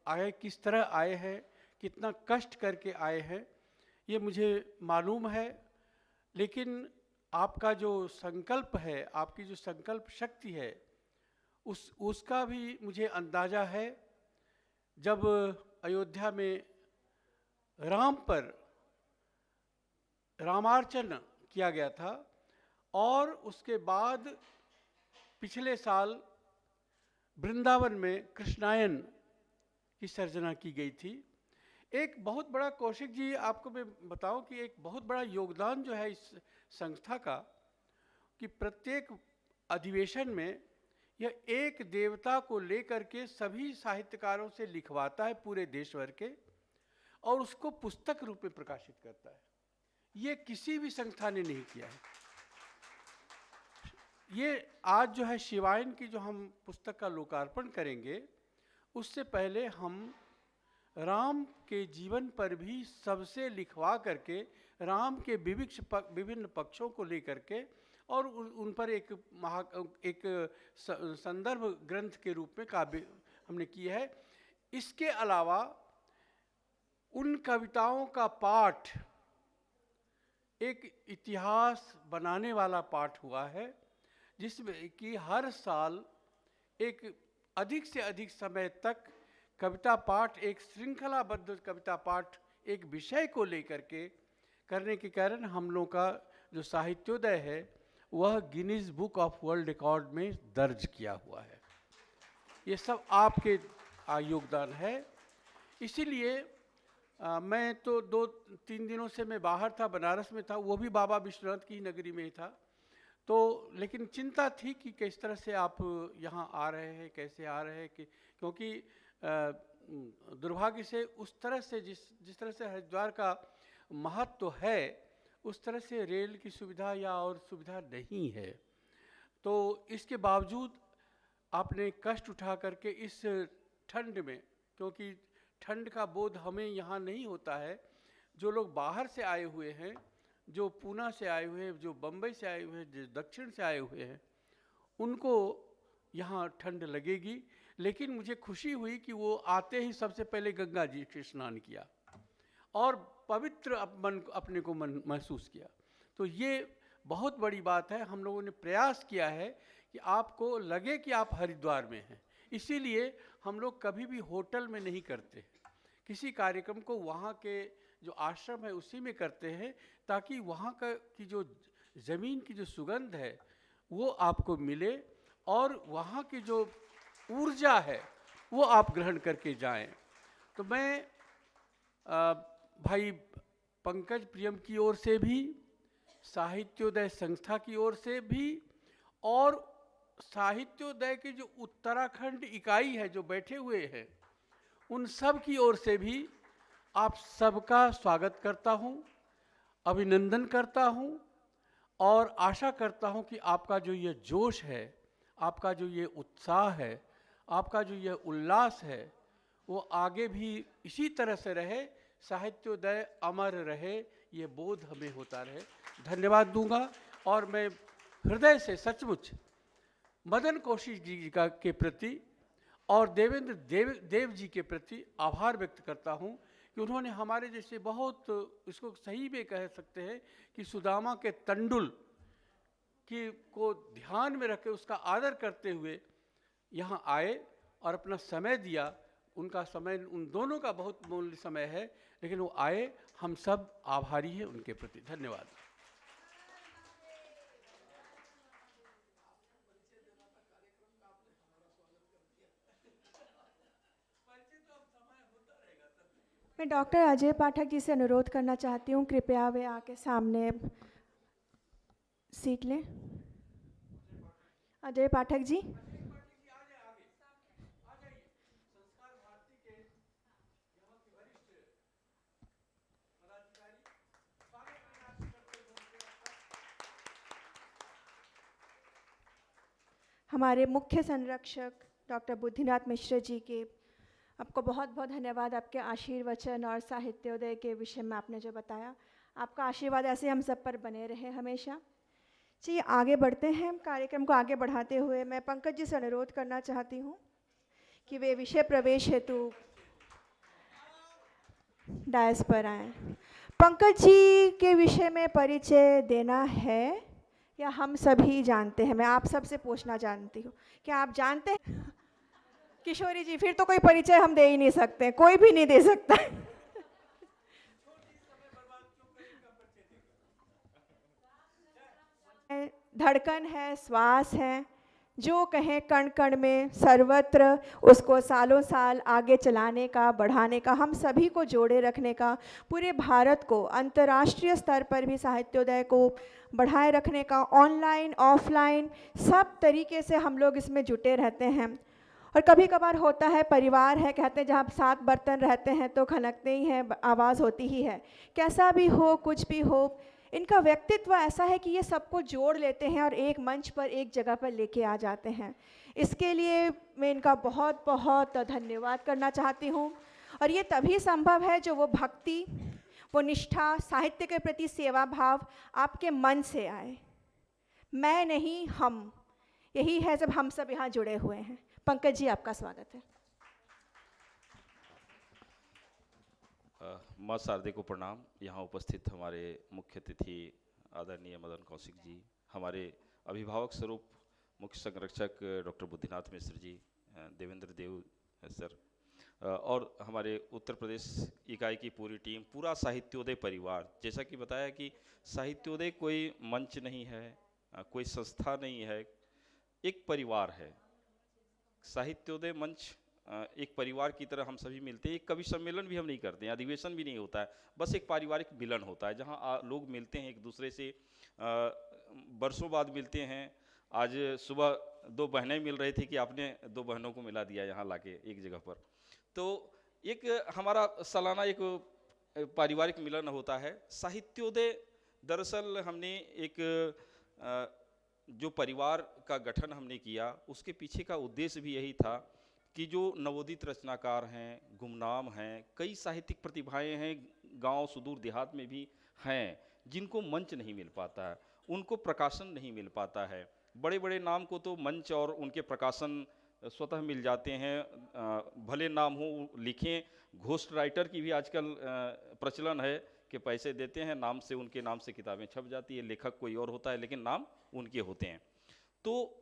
आए, किस तरह आए हैं, कितना कष्ट करके आए हैं, ये मुझे मालूम है, लेकिन आपका जो संकल्प है, आपकी जो संकल्प शक्ति है, उसका भी मुझे अंदाज़ा है। जब अयोध्या में राम पर रामार्चन किया गया था, और उसके बाद पिछले साल वृंदावन में कृष्णायन की सर्जना की गई थी। एक बहुत बड़ा, कौशिक जी आपको मैं बताऊं कि एक बहुत बड़ा योगदान जो है इस संस्था का, कि प्रत्येक अधिवेशन में यह एक देवता को लेकर के सभी साहित्यकारों से लिखवाता है पूरे देश भर के, और उसको पुस्तक रूप में प्रकाशित करता है। ये किसी भी संस्था ने नहीं किया है। ये आज जो है शिवायन की जो हम पुस्तक का लोकार्पण करेंगे, उससे पहले हम राम के जीवन पर भी सबसे लिखवा करके, राम के विभिन्न पक्षों को लेकर के, और उन पर एक संदर्भ ग्रंथ के रूप में काव्य हमने किया है। इसके अलावा उन कविताओं का पाठ एक इतिहास बनाने वाला पाठ हुआ है, जिसमें कि हर साल एक अधिक से अधिक समय तक कविता पाठ, एक श्रृंखलाबद्ध कविता पाठ एक विषय को लेकर के करने के कारण हम लोग का जो साहित्योदय है वह Guinness book of world record में दर्ज किया हुआ है। ये सब आपके योगदान है। इसीलिए मैं तो 2-3 दिनों से मैं बाहर था, बनारस में था, वो भी बाबा विश्वनाथ की नगरी में ही था। तो लेकिन चिंता थी कि किस तरह से आप यहाँ आ रहे हैं, कैसे आ रहे हैं, कि क्योंकि दुर्भाग्य से उस तरह से जिस तरह से हरिद्वार का महत्व है, उस तरह से रेल की सुविधा या और सुविधा नहीं है। तो इसके बावजूद आपने कष्ट उठा करके इस ठंड में, क्योंकि ठंड का बोध हमें यहाँ नहीं होता है, जो लोग बाहर से आए हुए हैं, जो पूना से आए हुए हैं, जो बम्बई से आए हुए हैं, जो दक्षिण से आए हुए हैं, उनको यहाँ ठंड लगेगी। लेकिन मुझे खुशी हुई कि वो आते ही सबसे पहले गंगा जी के स्नान किया और पवित्र अपने को महसूस किया। तो ये बहुत बड़ी बात है। हम लोगों ने प्रयास किया है कि आपको लगे कि आप हरिद्वार में हैं। इसीलिए हम लोग कभी भी होटल में नहीं करते, किसी कार्यक्रम को वहाँ के जो आश्रम है उसी में करते हैं, ताकि वहाँ की जो ज़मीन की जो सुगंध है वो आपको मिले और वहाँ की जो ऊर्जा है वो आप ग्रहण करके जाएं। तो मैं भाई पंकज प्रियम की ओर से भी, साहित्योदय संस्था की ओर से भी, और साहित्योदय की जो उत्तराखंड इकाई है जो बैठे हुए हैं, उन सब की ओर से भी आप सबका स्वागत करता हूं, अभिनंदन करता हूं, और आशा करता हूं कि आपका जो ये जोश है, आपका जो ये उत्साह है, आपका जो ये उल्लास है, वो आगे भी इसी तरह से रहे, साहित्योदय अमर रहे, ये बोध हमें होता रहे। धन्यवाद दूंगा। और मैं हृदय से सचमुच मदन कौशिक जी के प्रति और देवेंद्र देव जी के प्रति आभार व्यक्त करता हूं कि उन्होंने हमारे जैसे बहुत, इसको सही में कह सकते हैं कि सुदामा के तंडुल को ध्यान में रख के उसका आदर करते हुए यहाँ आए और अपना समय दिया। उनका समय, उन दोनों का बहुत मूल्य समय है, लेकिन वो आए, हम सब आभारी हैं उनके प्रति। धन्यवाद। मैं डॉक्टर अजय पाठक जी से अनुरोध करना चाहती हूँ, कृपया वे आके सामने सीट लें। अजय पाठक जी। हमारे मुख्य संरक्षक डॉक्टर बुद्धिनाथ मिश्र जी के, आपको बहुत बहुत धन्यवाद। आपके आशीर्वचन और साहित्योदय के विषय में आपने जो बताया, आपका आशीर्वाद ऐसे हम सब पर बने रहे हमेशा। जी, आगे बढ़ते हैं। कार्यक्रम को आगे बढ़ाते हुए मैं पंकज जी से अनुरोध करना चाहती हूँ कि वे विषय प्रवेश हेतु डायस पर आएँ। पंकज जी के विषय में परिचय देना है या हम सभी जानते हैं? मैं आप सबसे पूछना जानती हूँ, क्या आप जानते हैं? किशोरी जी, फिर तो कोई परिचय हम दे ही नहीं सकते, कोई भी नहीं दे सकता। धड़कन है, श्वास है, जो कहें कण कण में सर्वत्र उसको सालों साल आगे चलाने का, बढ़ाने का, हम सभी को जोड़े रखने का, पूरे भारत को अंतर्राष्ट्रीय स्तर पर भी साहित्योदय को बढ़ाए रखने का, ऑनलाइन ऑफलाइन सब तरीके से हम लोग इसमें जुटे रहते हैं। और कभी कभार होता है, परिवार है, कहते हैं जहाँ 7 बर्तन रहते हैं तो खनकते ही हैं, आवाज़ होती ही है। कैसा भी हो, कुछ भी हो, इनका व्यक्तित्व ऐसा है कि ये सबको जोड़ लेते हैं और एक मंच पर, एक जगह पर लेके आ जाते हैं। इसके लिए मैं इनका बहुत बहुत धन्यवाद करना चाहती हूँ। और ये तभी संभव है जो वो भक्ति, वो निष्ठा, साहित्य के प्रति सेवा भाव आपके मन से आए। मैं नहीं, हम, यही है जब हम सब यहाँ जुड़े हुए हैं। पंकज जी, आपका स्वागत है। माँ शारदे को प्रणाम। यहाँ उपस्थित हमारे मुख्य अतिथि आदरणीय मदन कौशिक जी, हमारे अभिभावक स्वरूप मुख्य संरक्षक डॉक्टर बुद्धिनाथ मिश्र जी, देवेंद्र देव सर, और हमारे उत्तर प्रदेश इकाई की पूरी टीम, पूरा साहित्योदय परिवार। जैसा कि बताया कि साहित्योदय कोई मंच नहीं है, कोई संस्था नहीं है, एक परिवार है। साहित्योदय मंच एक परिवार की तरह हम सभी मिलते हैं। एक कवि सम्मेलन भी हम नहीं करते हैं, अधिवेशन भी नहीं होता है, बस एक पारिवारिक मिलन होता है जहां लोग मिलते हैं एक दूसरे से, बरसों बाद मिलते हैं। आज सुबह 2 बहनें मिल रही थी कि आपने 2 बहनों को मिला दिया यहाँ लाके एक जगह पर। तो एक हमारा सालाना एक पारिवारिक मिलन होता है। साहित्योदय दरअसल हमने एक जो परिवार का गठन हमने किया, उसके पीछे का उद्देश्य भी यही था कि जो नवोदित रचनाकार हैं, गुमनाम हैं, कई साहित्यिक प्रतिभाएं हैं, गांव सुदूर देहात में भी हैं, जिनको मंच नहीं मिल पाता है, उनको प्रकाशन नहीं मिल पाता है। बड़े बड़े नाम को तो मंच और उनके प्रकाशन स्वतः मिल जाते हैं, भले नाम हो, लिखें। घोस्ट राइटर की भी आजकल प्रचलन है कि पैसे देते हैं, नाम से, उनके नाम से किताबें छप जाती है, लेखक कोई और होता है लेकिन नाम उनके होते हैं। तो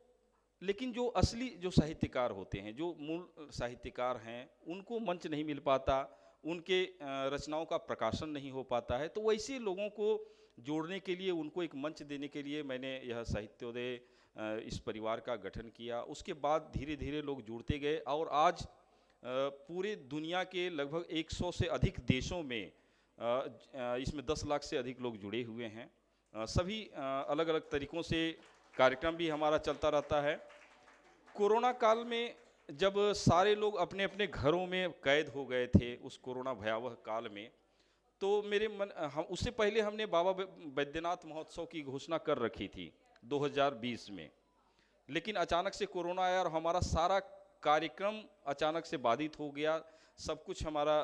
लेकिन जो असली जो साहित्यकार होते हैं, जो मूल साहित्यकार हैं, उनको मंच नहीं मिल पाता, उनके रचनाओं का प्रकाशन नहीं हो पाता है। तो वैसे लोगों को जोड़ने के लिए, उनको एक मंच देने के लिए मैंने यह साहित्योदय इस परिवार का गठन किया। उसके बाद धीरे धीरे लोग जुड़ते गए और आज पूरे दुनिया के लगभग 100 से अधिक देशों में इसमें 10 लाख से अधिक लोग जुड़े हुए हैं। सभी अलग अलग तरीक़ों से कार्यक्रम भी हमारा चलता रहता है। कोरोना काल में जब सारे लोग अपने अपने घरों में कैद हो गए थे, उस कोरोना भयावह काल में, तो मेरे मन हम उससे पहले हमने बाबा बैद्यनाथ महोत्सव की घोषणा कर रखी थी 2020 में, लेकिन अचानक से कोरोना आया और हमारा सारा कार्यक्रम अचानक से बाधित हो गया। सब कुछ हमारा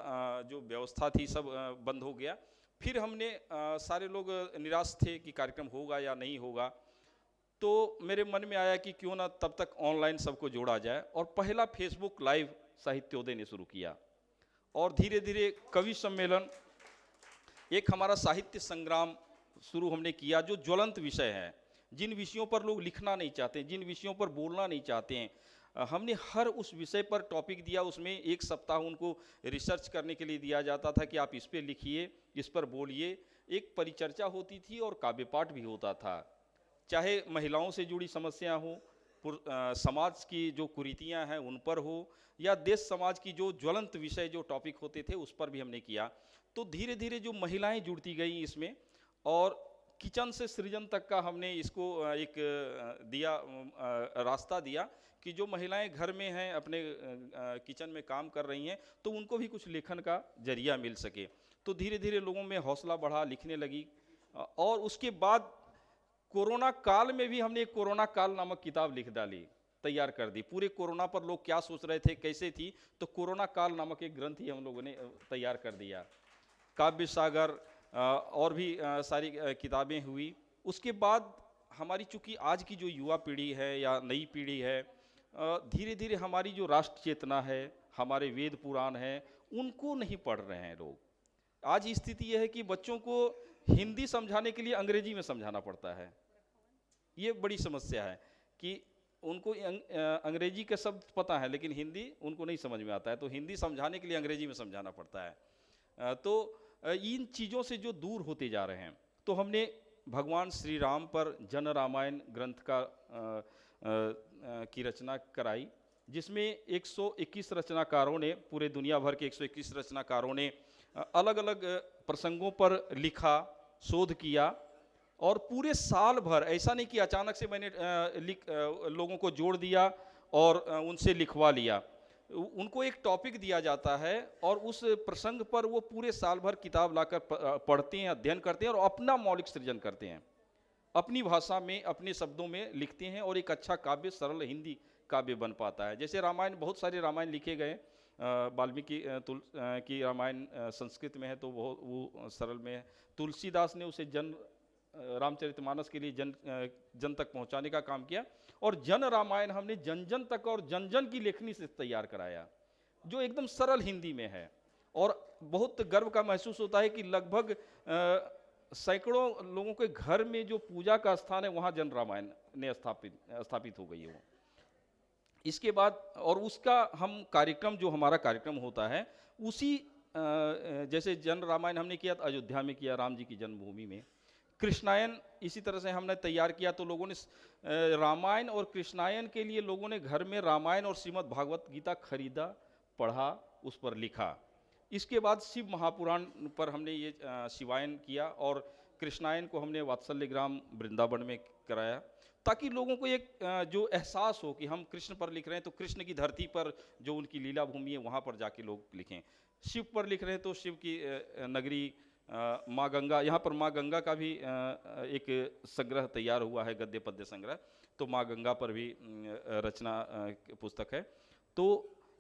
जो व्यवस्था थी सब बंद हो गया। फिर हमने सारे लोग निराश थे कि कार्यक्रम होगा या नहीं होगा। तो मेरे मन में आया कि क्यों ना तब तक ऑनलाइन सबको जोड़ा जाए, और पहला फेसबुक लाइव साहित्योदय ने शुरू किया। और धीरे धीरे कवि सम्मेलन, एक हमारा साहित्य संग्राम शुरू हमने किया, जो ज्वलंत विषय है, जिन विषयों पर लोग लिखना नहीं चाहते, जिन विषयों पर बोलना नहीं चाहते हैं, हमने हर उस विषय पर टॉपिक दिया। उसमें 1 सप्ताह उनको रिसर्च करने के लिए दिया जाता था कि आप इस पे लिखिए, इस पर बोलिए। एक परिचर्चा होती थी और काव्य पाठ भी होता था, चाहे महिलाओं से जुड़ी समस्या हो, समाज की जो कुरीतियां हैं उन पर हो, या देश समाज की जो ज्वलंत विषय जो टॉपिक होते थे उस पर भी हमने किया। तो धीरे धीरे जो महिलाएं जुड़ती गई इसमें, और किचन से सृजन तक का हमने इसको एक दिया, रास्ता दिया कि जो महिलाएं घर में हैं, अपने किचन में काम कर रही हैं, तो उनको भी कुछ लेखन का जरिया मिल सके। तो धीरे धीरे लोगों में हौसला बढ़ा, लिखने लगी। और उसके बाद कोरोना काल में भी हमने एक कोरोना काल नामक किताब लिख डाली, तैयार कर दी। पूरे कोरोना पर लोग क्या सोच रहे थे, कैसे थी, तो कोरोना काल नामक एक ग्रंथ ही हम लोगों ने तैयार कर दिया। काव्य सागर और भी सारी किताबें हुई। उसके बाद हमारी चूँकि आज की जो युवा पीढ़ी है या नई पीढ़ी है, धीरे धीरे हमारी जो राष्ट्र चेतना है, हमारे वेद पुराण हैं, उनको नहीं पढ़ रहे हैं लोग। आज स्थिति यह है कि बच्चों को हिंदी समझाने के लिए अंग्रेजी में समझाना पड़ता है। ये बड़ी समस्या है कि उनको अंग्रेजी के शब्द पता है लेकिन हिंदी उनको नहीं समझ में आता है, तो हिंदी समझाने के लिए अंग्रेजी में समझाना पड़ता है। तो इन चीज़ों से जो दूर होते जा रहे हैं, तो हमने भगवान श्री राम पर जन रामायण ग्रंथ का की रचना कराई, जिसमें 121 रचनाकारों ने, पूरे दुनिया भर के 121 रचनाकारों ने अलग अलग प्रसंगों पर लिखा, शोध किया। और पूरे साल भर, ऐसा नहीं कि अचानक से मैंने लोगों को जोड़ दिया और उनसे लिखवा लिया। उनको एक टॉपिक दिया जाता है और उस प्रसंग पर वो पूरे साल भर किताब लाकर पढ़ते हैं, अध्ययन करते हैं और अपना मौलिक सृजन करते हैं, अपनी भाषा में, अपने शब्दों में लिखते हैं और एक अच्छा काव्य, सरल हिंदी काव्य बन पाता है। जैसे रामायण, बहुत सारे रामायण लिखे गए, वाल्मीकि की रामायण संस्कृत में है तो वो सरल में है। तुलसीदास ने उसे रामचरितमानस के लिए जन तक पहुंचाने का काम किया, और जन रामायण हमने जन जन तक और जन जन की लेखनी से तैयार कराया, जो एकदम सरल हिंदी में है। और बहुत गर्व का महसूस होता है कि लगभग सैकड़ों लोगों के घर में जो पूजा का स्थान है वहाँ जन रामायण ने स्थापित हो गई है वो। इसके बाद और उसका हम कार्यक्रम, जो हमारा कार्यक्रम होता है उसी जैसे जन रामायण हमने किया अयोध्या में किया, राम जी की जन्मभूमि में। कृष्णायन इसी तरह से हमने तैयार किया, तो लोगों ने रामायण और कृष्णायन के लिए लोगों ने घर में रामायण और श्रीमद् भागवत गीता खरीदा, पढ़ा, उस पर लिखा। इसके बाद शिव महापुराण पर हमने ये शिवायन किया और कृष्णायन को हमने वात्सल्य ग्राम वृंदावन में कराया, ताकि लोगों को एक जो एहसास हो कि हम कृष्ण पर लिख रहे हैं तो कृष्ण की धरती पर जो उनकी लीला भूमि है वहाँ पर जाके लोग लिखें। शिव पर लिख रहे हैं तो शिव की नगरी माँ गंगा, यहाँ पर माँ गंगा का भी एक संग्रह तैयार हुआ है, गद्य पद्य संग्रह, तो माँ गंगा पर भी रचना पुस्तक है। तो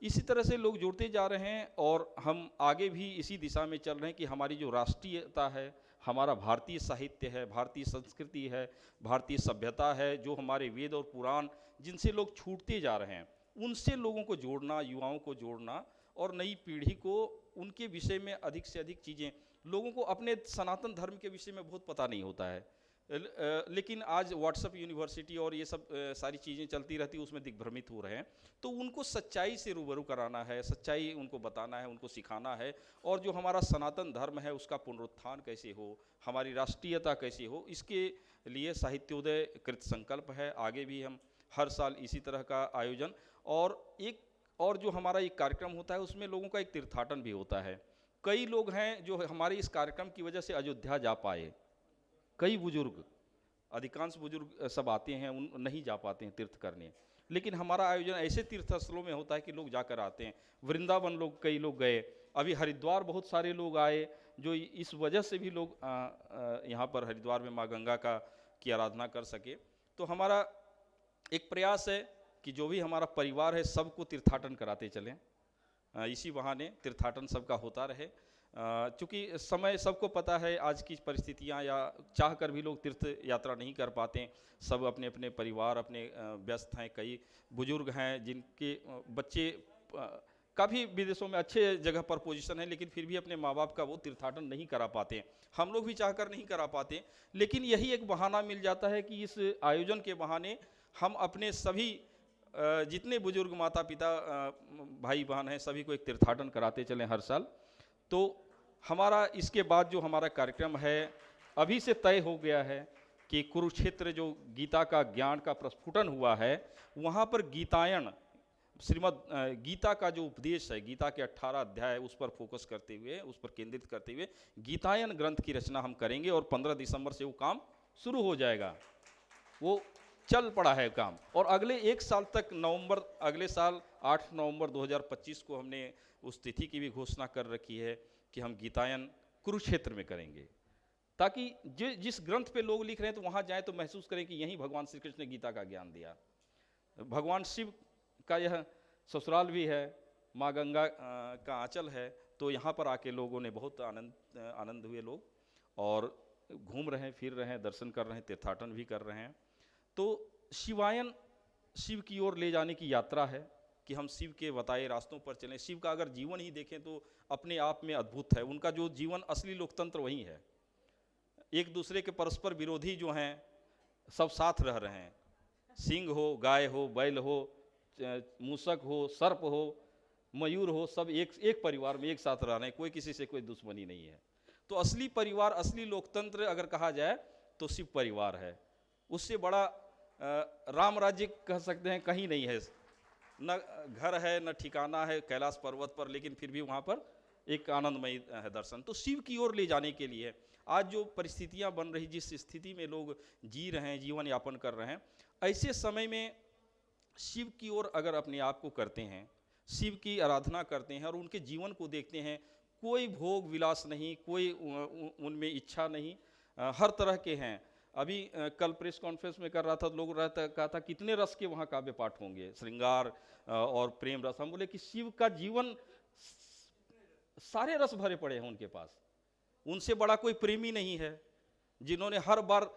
इसी तरह से लोग जुड़ते जा रहे हैं और हम आगे भी इसी दिशा में चल रहे हैं कि हमारी जो राष्ट्रीयता है, हमारा भारतीय साहित्य है, भारतीय संस्कृति है, भारतीय सभ्यता है, जो हमारे वेद और पुराण जिनसे लोग छूटते जा रहे हैं, उनसे लोगों को जोड़ना, युवाओं को जोड़ना और नई पीढ़ी को उनके विषय में अधिक से अधिक चीज़ें, लोगों को अपने सनातन धर्म के विषय में बहुत पता नहीं होता है, लेकिन आज व्हाट्सएप यूनिवर्सिटी और ये सब सारी चीज़ें चलती रहती, उसमें दिग्भ्रमित हो रहे हैं। तो उनको सच्चाई से रूबरू कराना है, सच्चाई उनको बताना है, उनको सिखाना है, और जो हमारा सनातन धर्म है उसका पुनरुत्थान कैसे हो, हमारी राष्ट्रीयता कैसे हो, इसके लिए साहित्योदय कृत संकल्प है। आगे भी हम हर साल इसी तरह का आयोजन, और जो हमारा एक कार्यक्रम होता है उसमें लोगों का एक तीर्थाटन भी होता है। कई लोग हैं जो हमारे इस कार्यक्रम की वजह से अयोध्या जा पाए, कई बुजुर्ग, अधिकांश बुजुर्ग सब आते हैं, उन नहीं जा पाते हैं तीर्थ करने, लेकिन हमारा आयोजन ऐसे तीर्थ स्थलों में होता है कि लोग जाकर आते हैं। वृंदावन कई लोग गए, अभी हरिद्वार बहुत सारे लोग आए, जो इस वजह से भी लोग यहाँ पर हरिद्वार में माँ गंगा की आराधना कर सके। तो हमारा एक प्रयास है कि जो भी हमारा परिवार है सबको तीर्थाटन कराते चलें, इसी बहाने तीर्थाटन सबका होता रहे। चूँकि समय सबको पता है, आज की परिस्थितियाँ, या चाह कर भी लोग तीर्थ यात्रा नहीं कर पाते, सब अपने अपने परिवार अपने व्यस्त हैं। कई बुजुर्ग हैं जिनके बच्चे काफ़ी विदेशों में अच्छे जगह पर पोजीशन है, लेकिन फिर भी अपने माँ बाप का वो तीर्थाटन नहीं करा पाते। हम लोग भी चाहकर नहीं करा पाते, लेकिन यही एक बहाना मिल जाता है कि इस आयोजन के बहाने हम अपने सभी जितने बुजुर्ग माता पिता भाई बहन हैं सभी को एक तीर्थाटन कराते चलें हर साल। तो हमारा इसके बाद जो हमारा कार्यक्रम है, अभी से तय हो गया है कि कुरुक्षेत्र जो गीता का ज्ञान का प्रस्फुटन हुआ है, वहाँ पर गीतायन, श्रीमद् गीता का जो उपदेश है, गीता के 18 अध्याय, उस पर फोकस करते हुए, उस पर केंद्रित करते हुए गीतायन ग्रंथ की रचना हम करेंगे, और 15 दिसंबर से वो काम शुरू हो जाएगा। वो चल पड़ा है काम, और अगले एक साल तक, अगले साल 8 नवंबर 2025 को हमने उस तिथि की भी घोषणा कर रखी है कि हम गीतायन कुरुक्षेत्र में करेंगे, ताकि जिस ग्रंथ पे लोग लिख रहे हैं तो वहाँ जाएं तो महसूस करें कि यहीं भगवान श्री कृष्ण ने गीता का ज्ञान दिया। भगवान शिव का यह ससुराल भी है, माँ गंगा का आंचल है, तो यहाँ पर आके लोगों ने बहुत आनंद हुए लोग, और घूम रहे हैं, फिर रहे हैं, दर्शन कर रहे हैं, तीर्थाटन भी कर रहे हैं। तो शिवायन शिव की ओर ले जाने की यात्रा है कि हम शिव के बताए रास्तों पर चलें। शिव का अगर जीवन ही देखें तो अपने आप में अद्भुत है, उनका जो जीवन, असली लोकतंत्र वही है। एक दूसरे के परस्पर विरोधी जो हैं सब साथ रह रहे हैं, सिंह हो, गाय हो, बैल हो, मूसक हो, सर्प हो, मयूर हो, सब एक परिवार में एक साथ रह रहे हैं, कोई किसी से कोई दुश्मनी नहीं है। तो असली परिवार, असली लोकतंत्र अगर कहा जाए तो शिव परिवार है। उससे बड़ा राम राज्य कह सकते हैं कहीं नहीं है, न घर है न ठिकाना है कैलाश पर्वत पर, लेकिन फिर भी वहाँ पर एक आनंदमयी है दर्शन। तो शिव की ओर ले जाने के लिए आज जो परिस्थितियाँ बन रही, जिस स्थिति में लोग जी रहे हैं, जीवन यापन कर रहे हैं, ऐसे समय में शिव की ओर अगर अपने आप को करते हैं, शिव की आराधना करते हैं और उनके जीवन को देखते हैं, कोई भोग विलास नहीं, कोई उनमें इच्छा नहीं, हर तरह के हैं। अभी कल प्रेस कॉन्फ्रेंस में कर रहा था, लोग कहा था कितने रस के वहाँ काव्य पाठ होंगे, श्रृंगार और प्रेम रस। हम बोले कि शिव का जीवन सारे रस भरे पड़े हैं उनके पास, उनसे बड़ा कोई प्रेमी नहीं है। जिन्होंने हर बार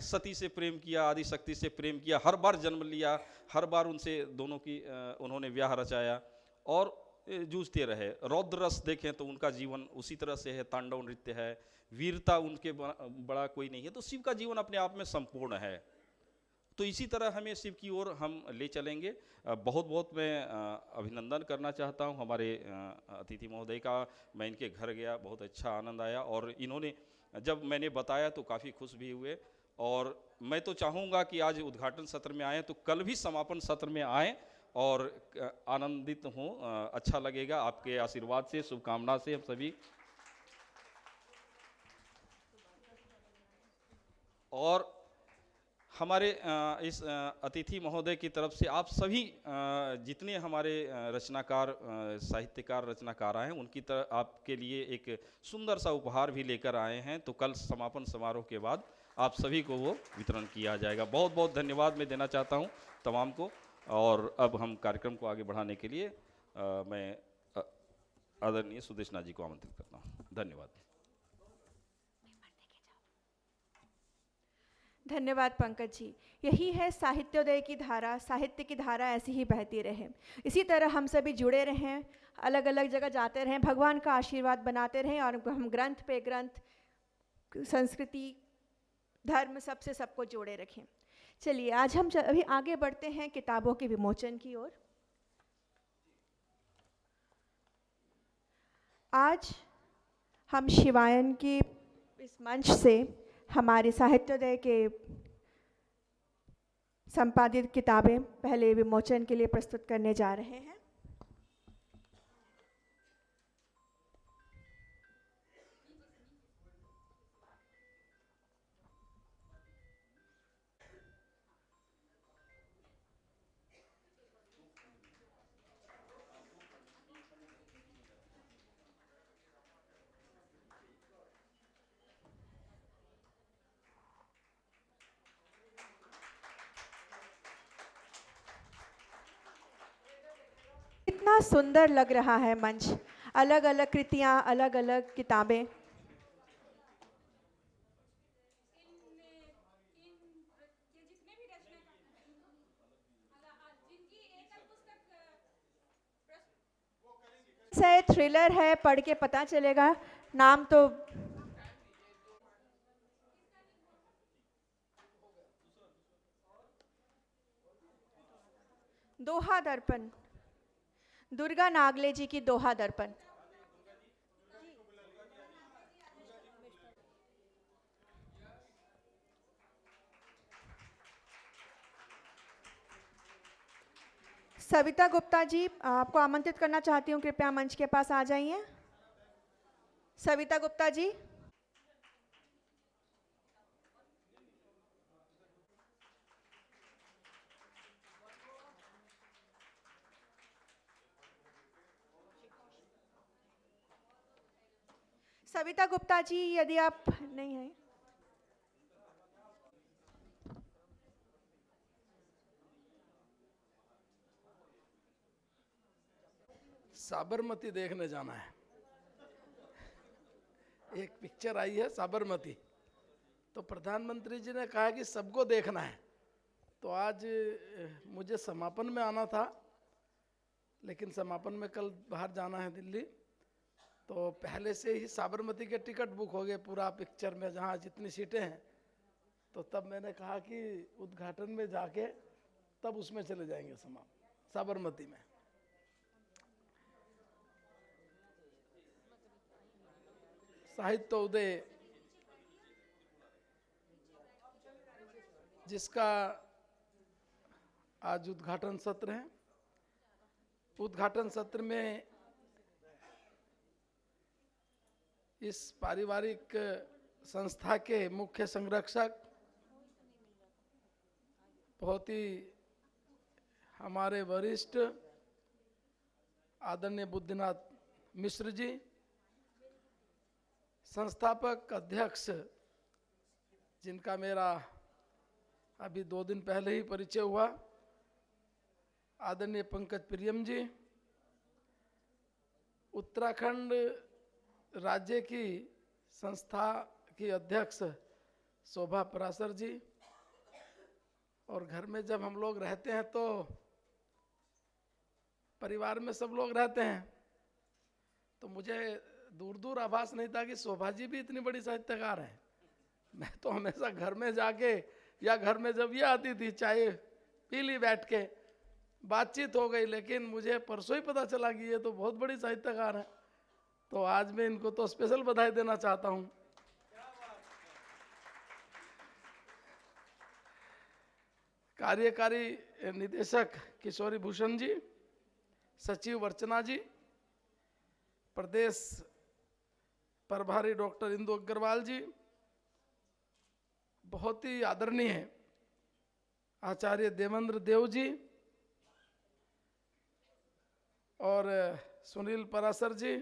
सती से प्रेम किया, आदि शक्ति से प्रेम किया, हर बार जन्म लिया, हर बार उनसे दोनों की उन्होंने व्याह रचाया और जूझते रहे। रौद्र रस देखें तो उनका जीवन उसी तरह से है, तांडव नृत्य है, वीरता उनके बड़ा कोई नहीं है। तो शिव का जीवन अपने आप में संपूर्ण है। तो इसी तरह हमें शिव की ओर हम ले चलेंगे। बहुत बहुत मैं अभिनंदन करना चाहता हूं हमारे अतिथि महोदय का। मैं इनके घर गया, बहुत अच्छा आनंद आया और इन्होंने जब मैंने बताया तो काफ़ी खुश भी हुए। और मैं तो चाहूँगा कि आज उद्घाटन सत्र में आएँ तो कल भी समापन सत्र में आएँ और आनंदित हों, अच्छा लगेगा। आपके आशीर्वाद से, शुभकामना से हम सभी। और हमारे इस अतिथि महोदय की तरफ से आप सभी जितने हमारे रचनाकार, साहित्यकार, रचनाकार आए हैं, उनकी तरफ आपके लिए एक सुंदर सा उपहार भी लेकर आए हैं। तो कल समापन समारोह के बाद आप सभी को वो वितरण किया जाएगा। बहुत बहुत धन्यवाद मैं देना चाहता हूँ तमाम को। और अब हम कार्यक्रम को आगे बढ़ाने के लिए मैं आदरणीय सुदेशना जी को आमंत्रित करता हूँ। धन्यवाद। धन्यवाद पंकज जी। यही है साहित्योदय की धारा, साहित्य की धारा ऐसी ही बहती रहे। इसी तरह हम सभी जुड़े रहें, अलग अलग जगह जाते रहें, भगवान का आशीर्वाद बनाते रहें और हम ग्रंथ पे ग्रंथ, संस्कृति, धर्म सबसे सबको जोड़े रखें। चलिए आज हम अभी आगे बढ़ते हैं किताबों के विमोचन की ओर। आज हम शिवायन की इस मंच से हमारे साहित्योदय के संपादित किताबें पहले विमोचन के लिए प्रस्तुत करने जा रहे हैं। कितना सुंदर लग रहा है मंच, अलग अलग कृतियां, अलग अलग किताबें। से थ्रिलर है, पढ़ के पता चलेगा। नाम तो दोहा दर्पण, दुर्गा नागले जी की दोहा दर्पण। सविता गुप्ता जी, आपको आमंत्रित करना चाहती हूँ, कृपया मंच के पास आ जाइए। सविता गुप्ता जी। सविता गुप्ता जी, यदि आप नहीं हैं। साबरमती देखने जाना है। एक पिक्चर आई है साबरमती, तो प्रधानमंत्री जी ने कहा कि सबको देखना है। तो आज मुझे समापन में आना था, लेकिन समापन में कल बाहर जाना है दिल्ली, तो पहले से ही साबरमती के टिकट बुक हो गए पूरा पिक्चर में, जहाँ जितनी सीटें हैं। तो तब मैंने कहा कि उद्घाटन में जाके तब उसमें चले जाएंगे साबरमती में। साहित्योदय जिसका आज उद्घाटन सत्र है। उद्घाटन सत्र में इस पारिवारिक संस्था के मुख्य संरक्षक बहुत ही हमारे वरिष्ठ आदरणीय बुद्धिनाथ मिश्र जी, संस्थापक अध्यक्ष जिनका मेरा अभी 2 दिन पहले ही परिचय हुआ, आदरणीय पंकज प्रियम जी, उत्तराखंड राज्य की संस्था की अध्यक्ष शोभा पराशर जी, और घर में जब हम लोग रहते हैं तो परिवार में सब लोग रहते हैं, तो मुझे दूर दूर आभास नहीं था कि शोभा जी भी इतनी बड़ी साहित्यकार हैं। मैं तो हमेशा घर में जाके या घर में जब ये आती थी चाय पी ली, बैठ के बातचीत हो गई, लेकिन मुझे परसों ही पता चला कि ये तो बहुत बड़ी साहित्यकार है। तो आज मैं इनको तो स्पेशल बधाई देना चाहता हूँ। कार्यकारी निदेशक किशोरी भूषण जी, सचिव वर्चना जी, प्रदेश प्रभारी डॉक्टर इंदु अग्रवाल जी, बहुत ही आदरणीय आचार्य देवेंद्र देव जी और सुनील पराशर जी,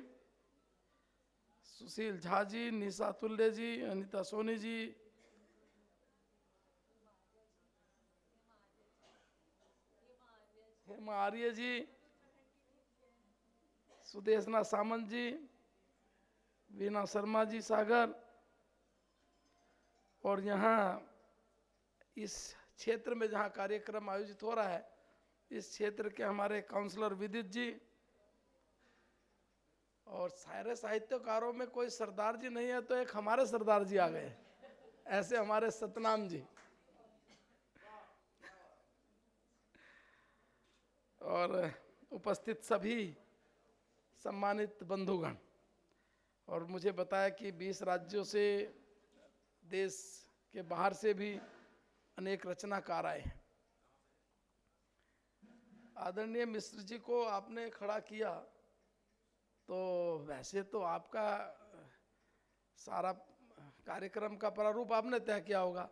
सुशील झा जी, निशा तुल्य जी, अनीता सोनी जी, हेमा आर्य जी, सुदेशना सामंत जी, वीना शर्मा जी सागर, और यहाँ इस क्षेत्र में जहाँ कार्यक्रम आयोजित हो रहा है, इस क्षेत्र के हमारे काउंसलर विदित जी, और सारे साहित्यकारों में कोई सरदार जी नहीं है तो एक हमारे सरदार जी आ गए, ऐसे हमारे सतनाम जी, और उपस्थित सभी सम्मानित बंधुगण। और मुझे बताया कि 20 राज्यों से, देश के बाहर से भी अनेक रचनाकार आए हैं। आदरणीय मिश्र जी को आपने खड़ा किया तो वैसे तो आपका सारा कार्यक्रम का प्रारूप आपने तय किया होगा,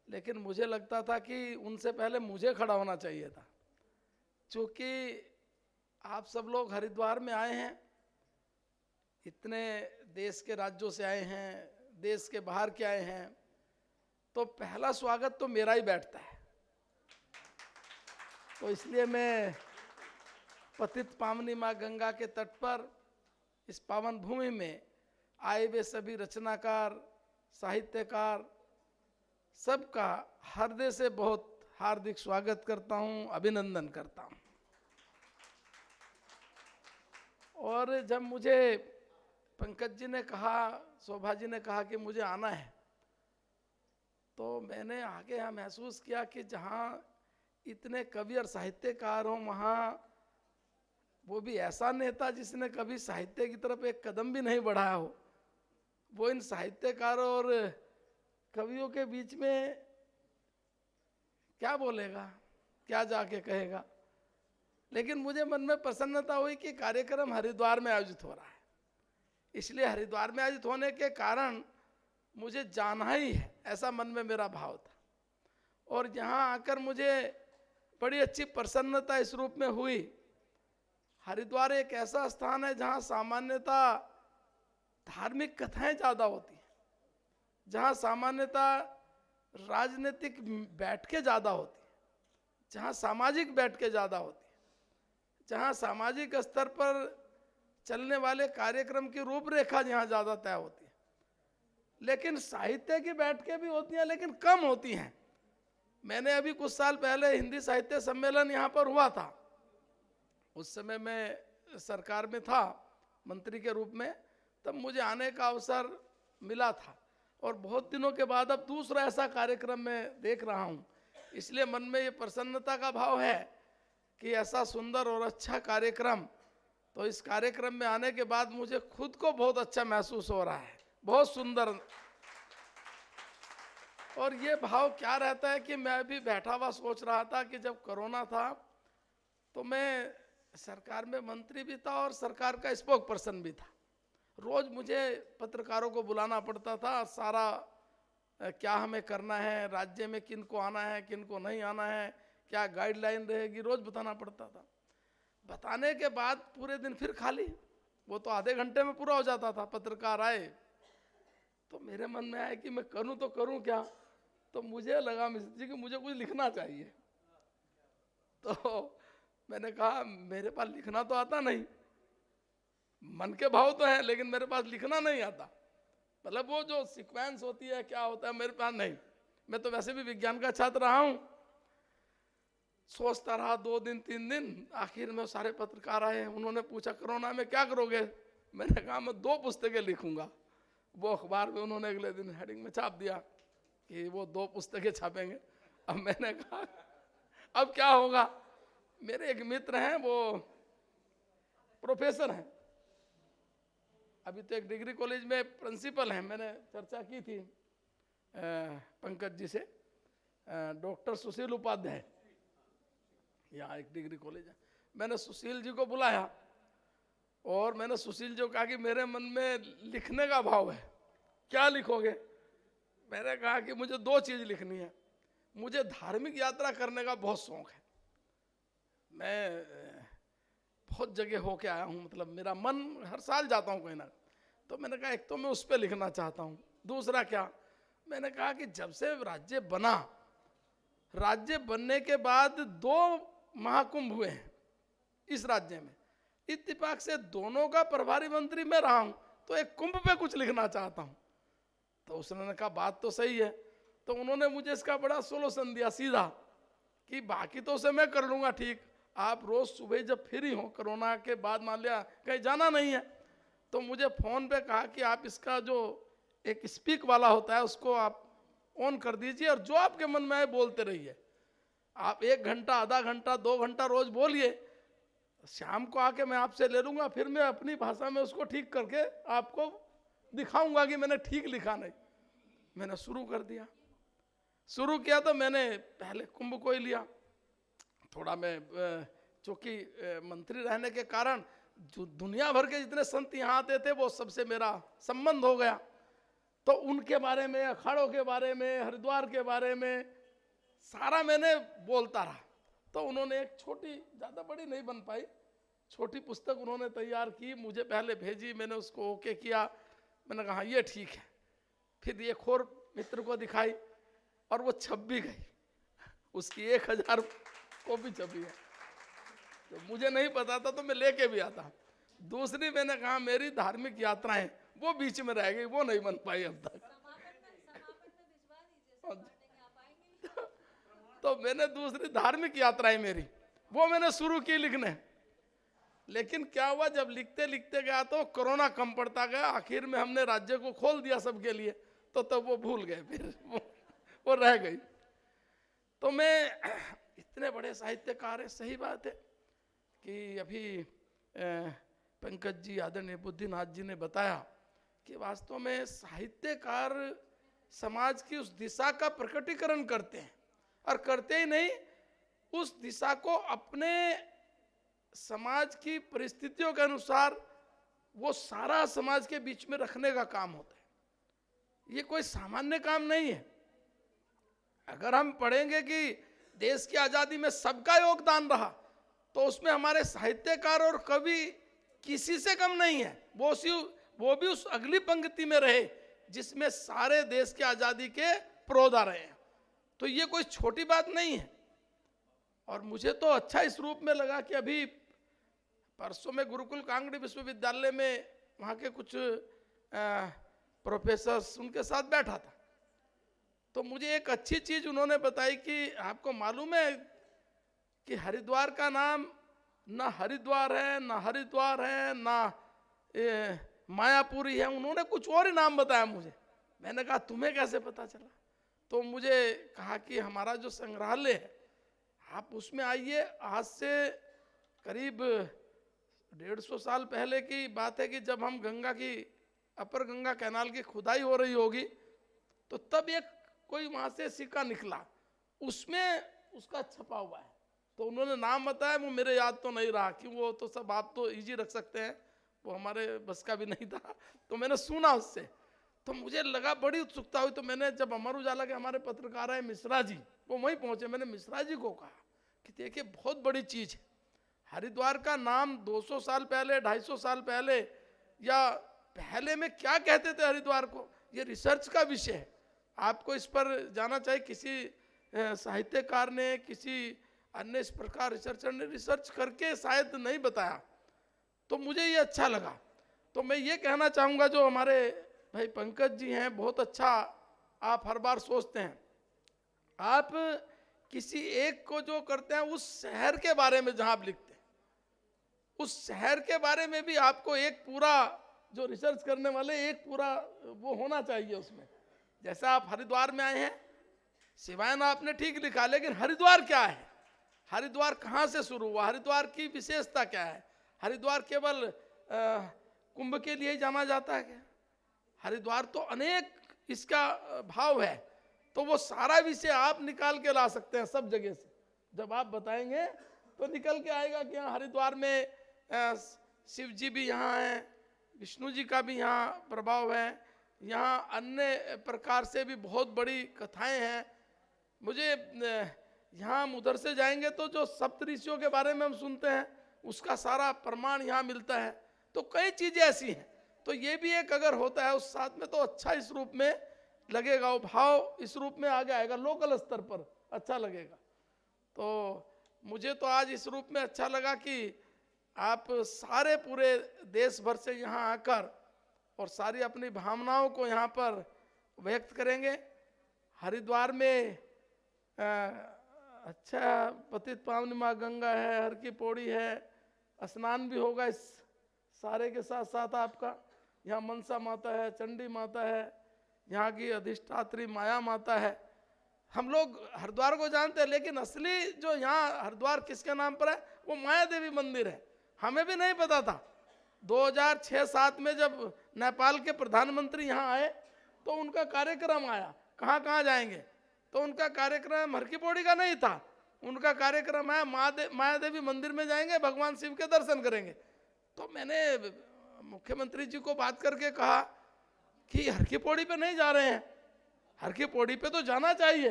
लेकिन मुझे लगता था कि उनसे पहले मुझे खड़ा होना चाहिए था, क्योंकि आप सब लोग हरिद्वार में आए हैं, इतने देश के राज्यों से आए हैं, देश के बाहर के आए हैं, तो पहला स्वागत तो मेरा ही बैठता है। तो इसलिए मैं पतित पावनी माँ गंगा के तट पर इस पावन भूमि में आए हुए सभी रचनाकार, साहित्यकार, सबका हृदय से बहुत हार्दिक स्वागत करता हूँ, अभिनंदन करता हूँ। और जब मुझे पंकज जी ने कहा, शोभा जी ने कहा कि मुझे आना है, तो मैंने आगे यहाँ महसूस किया कि जहाँ इतने कवि और साहित्यकार हों, वहाँ वो भी ऐसा नेता जिसने कभी साहित्य की तरफ एक कदम भी नहीं बढ़ाया हो, वो इन साहित्यकारों और कवियों के बीच में क्या बोलेगा, क्या जाके कहेगा। लेकिन मुझे मन में प्रसन्नता हुई कि कार्यक्रम हरिद्वार में आयोजित हो रहा है, इसलिए हरिद्वार में आयोजित होने के कारण मुझे जाना ही है, ऐसा मन में मेरा भाव था। और यहाँ आकर मुझे बड़ी अच्छी प्रसन्नता इस रूप में हुई। हरिद्वार एक ऐसा स्थान है जहाँ सामान्यतः धार्मिक कथाएं ज़्यादा होती हैं, जहाँ सामान्यतः राजनीतिक बैठकें ज़्यादा होती हैं, जहाँ सामाजिक बैठकें ज़्यादा होती हैं, जहाँ सामाजिक स्तर पर चलने वाले कार्यक्रम की रूपरेखा जहाँ ज़्यादा तय होती है। लेकिन साहित्य की बैठकें भी होती हैं, लेकिन कम होती हैं। मैंने अभी कुछ साल पहले हिंदी साहित्य सम्मेलन यहाँ पर हुआ था, उस समय मैं सरकार में था मंत्री के रूप में, तब मुझे आने का अवसर मिला था, और बहुत दिनों के बाद अब दूसरा ऐसा कार्यक्रम मैं देख रहा हूँ। इसलिए मन में ये प्रसन्नता का भाव है कि ऐसा सुंदर और अच्छा कार्यक्रम, तो इस कार्यक्रम में आने के बाद मुझे खुद को बहुत अच्छा महसूस हो रहा है, बहुत सुंदर। और ये भाव क्या रहता है कि मैं भी बैठा हुआ सोच रहा था कि जब कोरोना था तो मैं सरकार में मंत्री भी था और सरकार का स्पोक पर्सन भी था। रोज मुझे पत्रकारों को बुलाना पड़ता था, सारा क्या हमें करना है, राज्य में किन को आना है किन को नहीं आना है, क्या गाइडलाइन रहेगी, रोज बताना पड़ता था। बताने के बाद पूरे दिन फिर खाली, वो तो आधे घंटे में पूरा हो जाता था। पत्रकार आए तो मेरे मन में आया कि मैं करूं तो करूं क्या। तो मुझे लगा मिश्र जी कि मुझे कुछ लिखना चाहिए। तो मैंने कहा मेरे पास लिखना तो आता नहीं, मन के भाव तो है लेकिन मेरे पास लिखना नहीं आता। मतलब वो जो सीक्वेंस होती है क्या होता है मेरे पास नहीं। मैं तो वैसे भी विज्ञान का छात्र रहा हूँ। सोचता रहा 2 दिन 3 दिन, आखिर में सारे पत्रकार आए। उन्होंने पूछा कोरोना में क्या करोगे। मैंने कहा मैं 2 पुस्तकें लिखूंगा। वो अखबार में उन्होंने अगले दिन हेडिंग में छाप दिया कि वो 2 पुस्तकें छापेंगे। अब मैंने कहा अब क्या होगा। मेरे एक मित्र हैं, वो प्रोफेसर हैं, अभी तो एक डिग्री कॉलेज में प्रिंसिपल हैं। मैंने चर्चा की थी पंकज जी से, डॉक्टर सुशील उपाध्याय, यहाँ एक डिग्री कॉलेज है। मैंने सुशील जी को बुलाया और मैंने सुशील जी को कहा कि मेरे मन में लिखने का भाव है, क्या लिखोगे। मैंने कहा कि मुझे 2 चीज़ लिखनी है। मुझे धार्मिक यात्रा करने का बहुत शौक है, मैं बहुत जगह होके आया हूँ, मतलब मेरा मन हर साल जाता हूँ कहीं ना। तो मैंने कहा एक तो मैं उस पर लिखना चाहता हूँ, दूसरा क्या, मैंने कहा कि जब से राज्य बना, राज्य बनने के बाद 2 महाकुंभ हुए हैं इस राज्य में, इत्तेफाक से दोनों का प्रभारी मंत्री मैं रहा हूँ, तो एक कुंभ पे कुछ लिखना चाहता हूँ। तो उसने कहा बात तो सही है। तो उन्होंने मुझे इसका बड़ा सोल्यूशन दिया सीधा कि बाकी तो उसे मैं कर लूँगा, ठीक, आप रोज़ सुबह जब फ्री हो, कोरोना के बाद मान लिया कहीं जाना नहीं है, तो मुझे फ़ोन पे कहा कि आप इसका जो एक स्पीक वाला होता है उसको आप ऑन कर दीजिए और जो आपके मन में आए बोलते रहिए। आप 1 घंटा, आधा घंटा, 2 घंटा रोज बोलिए, शाम को आके मैं आपसे ले लूँगा, फिर मैं अपनी भाषा में उसको ठीक करके आपको दिखाऊंगा कि मैंने ठीक लिखा नहीं। मैंने शुरू कर दिया। शुरू किया तो मैंने पहले कुंभ को ही लिया। थोड़ा मैं चूँकि मंत्री रहने के कारण जो दुनिया भर के जितने संत यहाँ आते थे वो सबसे मेरा संबंध हो गया। तो उनके बारे में, अखाड़ों के बारे में, हरिद्वार के बारे में सारा मैंने बोलता रहा। तो उन्होंने एक छोटी, ज़्यादा बड़ी नहीं बन पाई, छोटी पुस्तक उन्होंने तैयार की, मुझे पहले भेजी, मैंने उसको ओके किया। मैंने कहा ये ठीक है। फिर एक और मित्र को दिखाई और वो छप भी गई, उसकी 1000 कॉपी छपी है। तो मुझे नहीं पता था तो मैं लेके भी आता। दूसरी मैंने कहा मेरी धार्मिक यात्राएं वो बीच में रह गई, वो नहीं बन पाई अब तक। तो मैंने दूसरी धार्मिक यात्राएं मेरी वो मैंने शुरू की लिखने। लेकिन क्या हुआ, जब लिखते लिखते गया तो कोरोना कम पड़ता गया। आखिर में हमने राज्य को खोल दिया सबके लिए, तो तब वो भूल गए, फिर वो रह गई। तो मैं, इतने बड़े साहित्यकार हैं, सही बात है कि अभी पंकज जी, आदरणीय बुद्धिनाथ जी ने बताया कि वास्तव में साहित्यकार समाज की उस दिशा का प्रकटीकरण करते हैं, और करते ही नहीं, उस दिशा को अपने समाज की परिस्थितियों के अनुसार वो सारा समाज के बीच में रखने का काम होता है। ये कोई सामान्य काम नहीं है। अगर हम पढ़ेंगे कि देश की आज़ादी में सबका योगदान रहा, तो उसमें हमारे साहित्यकार और कवि किसी से कम नहीं है। वो भी उस अगली पंक्ति में रहे जिसमें सारे देश की आज़ादी के प्रोधा रहे हैं। तो ये कोई छोटी बात नहीं है। और मुझे तो अच्छा इस रूप में लगा कि अभी परसों में गुरुकुल कांगड़ी विश्वविद्यालय में वहाँ के कुछ प्रोफेसर्स, उनके साथ बैठा था। तो मुझे एक अच्छी चीज़ उन्होंने बताई कि आपको मालूम है कि हरिद्वार का नाम ना हरिद्वार है, ना हरिद्वार है, ना मायापुरी है। उन्होंने कुछ और ही नाम बताया मुझे। मैंने कहा तुम्हें कैसे पता चला। तो मुझे कहा कि हमारा जो संग्रहालय है आप उसमें आइए। आज से करीब 150 साल पहले की बात है कि जब हम गंगा की, अपर गंगा कैनाल की खुदाई हो रही होगी, तो तब एक कोई वहाँ से सिक्का निकला, उसमें उसका छपा हुआ है। तो उन्होंने नाम बताया, वो मेरे याद तो नहीं रहा, कि वो तो सब आप तो इजी रख सकते हैं, वो हमारे बस का भी नहीं था। तो मैंने सुना उससे, तो मुझे लगा, बड़ी उत्सुकता हुई। तो मैंने, जब अमर उजाला के हमारे पत्रकार है मिश्रा जी, वो वहीं पहुंचे, मैंने मिश्रा जी को कहा कि देखिए बहुत बड़ी चीज़ है, हरिद्वार का नाम 200 साल पहले, 250 साल पहले, या पहले में क्या कहते थे हरिद्वार को, ये रिसर्च का विषय है। आपको इस पर जाना चाहिए, किसी साहित्यकार ने, किसी अन्य इस प्रकार रिसर्चर ने रिसर्च करके शायद नहीं बताया। तो मुझे ये अच्छा लगा। तो मैं ये कहना चाहूँगा, जो हमारे भाई पंकज जी हैं, बहुत अच्छा आप हर बार सोचते हैं। आप किसी एक को जो करते हैं, उस शहर के बारे में जहाँ आप लिखते हैं, उस शहर के बारे में भी आपको एक पूरा, जो रिसर्च करने वाले, एक पूरा वो होना चाहिए उसमें। जैसा आप हरिद्वार में आए हैं, सिवान आपने ठीक लिखा, लेकिन हरिद्वार क्या है, हरिद्वार कहाँ से शुरू हुआ, हरिद्वार की विशेषता क्या है, हरिद्वार केवल कुंभ के लिए जाना जाता है क्या, हरिद्वार तो अनेक इसका भाव है। तो वो सारा विषय आप निकाल के ला सकते हैं सब जगह से। जब आप बताएंगे तो निकल के आएगा कि यहाँ हरिद्वार में शिव जी भी यहाँ हैं, विष्णु जी का भी यहाँ प्रभाव है, यहाँ अन्य प्रकार से भी बहुत बड़ी कथाएं हैं। मुझे यहाँ हम उधर से जाएंगे तो जो सप्तऋषियों के बारे में हम सुनते हैं, उसका सारा प्रमाण यहाँ मिलता है। तो कई चीज़ें ऐसी हैं। तो ये भी एक अगर होता है उस साथ में, तो अच्छा इस रूप में लगेगा, वो भाव इस रूप में आगे आएगा, लोकल स्तर पर अच्छा लगेगा। तो मुझे तो आज इस रूप में अच्छा लगा कि आप सारे पूरे देश भर से यहाँ आकर और सारी अपनी भावनाओं को यहाँ पर व्यक्त करेंगे। हरिद्वार में अच्छा पतित पावनी माँ गंगा है, हर की पौड़ी है, स्नान भी होगा इस सारे के साथ साथ आपका। यहाँ मनसा माता है, चंडी माता है, यहाँ की अधिष्ठात्री माया माता है। हम लोग हरिद्वार को जानते हैं, लेकिन असली जो यहाँ हरिद्वार किसके नाम पर है, वो माया देवी मंदिर है। हमें भी नहीं पता था। 2006-07 में जब नेपाल के प्रधानमंत्री यहाँ आए तो उनका कार्यक्रम आया, कहाँ कहाँ जाएंगे, तो उनका कार्यक्रम हर की पौड़ी का नहीं था, उनका कार्यक्रम है माया देवी मंदिर में जाएंगे, भगवान शिव के दर्शन करेंगे। तो मैंने मुख्यमंत्री जी को बात करके कहा कि हर की पौड़ी पे नहीं जा रहे हैं, हर की पौड़ी पे तो जाना चाहिए।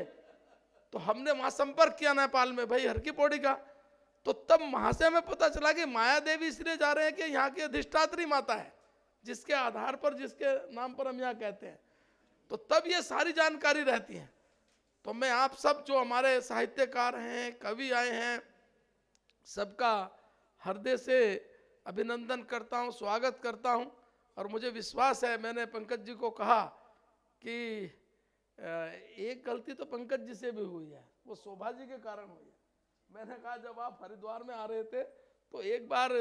तो हमने वहाँ संपर्क किया नेपाल में, भाई हर की पौड़ी का। तो तब वहाँ से हमें पता चला कि माया देवी इसलिए जा रहे हैं कि यहाँ की अधिष्ठात्री माता है, जिसके आधार पर, जिसके नाम पर हम यहाँ कहते हैं। तो तब ये सारी जानकारी रहती है। तो मैं आप सब जो हमारे साहित्यकार हैं, कवि आए हैं, सबका हृदय से अभिनंदन करता हूँ, स्वागत करता हूँ। और मुझे विश्वास है, मैंने पंकज जी को कहा कि एक गलती तो पंकज जी से भी हुई है, वो शोभा जी के कारण हुई है। मैंने कहा जब आप हरिद्वार में आ रहे थे तो एक बार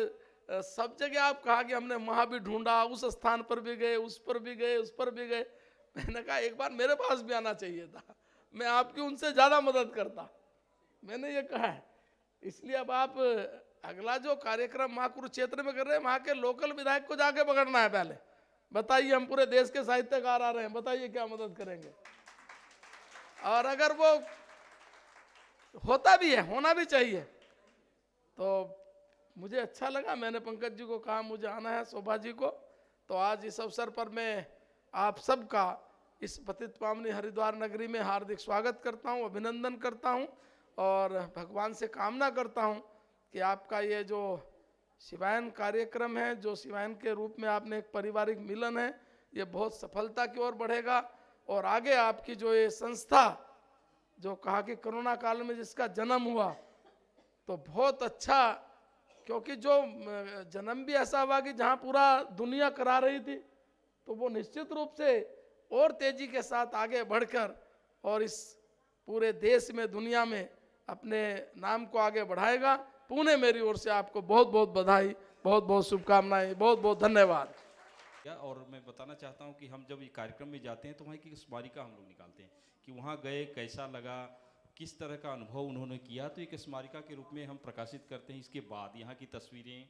सब जगह आप कहा कि हमने वहाँ भी ढूंढा, उस स्थान पर भी गए, उस पर भी गए, उस पर भी गए। मैंने कहा एक बार मेरे पास भी आना चाहिए था, मैं आपकी उनसे ज़्यादा मदद करता, मैंने ये कहा है। इसलिए अब आप अगला जो कार्यक्रम वहाँ कुरुक्षेत्र में कर रहे हैं, वहाँ के लोकल विधायक को जाके पकड़ना है पहले। बताइए, हम पूरे देश के साहित्यकार आ रहे हैं, बताइए क्या मदद करेंगे। और अगर वो होता भी है, होना भी चाहिए। तो मुझे अच्छा लगा, मैंने पंकज जी को कहा मुझे आना है, शोभा जी को। तो आज इस अवसर पर मैं आप सबका इस पतित पावनी हरिद्वार नगरी में हार्दिक स्वागत करता हूँ, अभिनंदन करता हूँ और भगवान से कामना करता हूँ कि आपका ये जो शिवायन कार्यक्रम है, जो शिवायन के रूप में आपने एक पारिवारिक मिलन है, ये बहुत सफलता की ओर बढ़ेगा। और आगे आपकी जो ये संस्था, जो कहा कि कोरोना काल में जिसका जन्म हुआ, तो बहुत अच्छा, क्योंकि जो जन्म भी ऐसा हुआ कि जहाँ पूरा दुनिया करा रही थी, तो वो निश्चित रूप से और तेजी के साथ आगे बढ़कर और इस पूरे देश में, दुनिया में अपने नाम को आगे बढ़ाएगा। पुणे मेरी ओर से आपको बहुत बहुत बधाई, बहुत बहुत शुभकामनाएं, बहुत बहुत धन्यवाद। और मैं बताना चाहता हूं कि हम जब ये कार्यक्रम में जाते हैं तो वहाँ की स्मारिका हम लोग निकालते हैं कि वहाँ गए, कैसा लगा, किस तरह का अनुभव उन्होंने किया, तो एक स्मारिका के रूप में हम प्रकाशित करते हैं। इसके बाद यहाँ की तस्वीरें,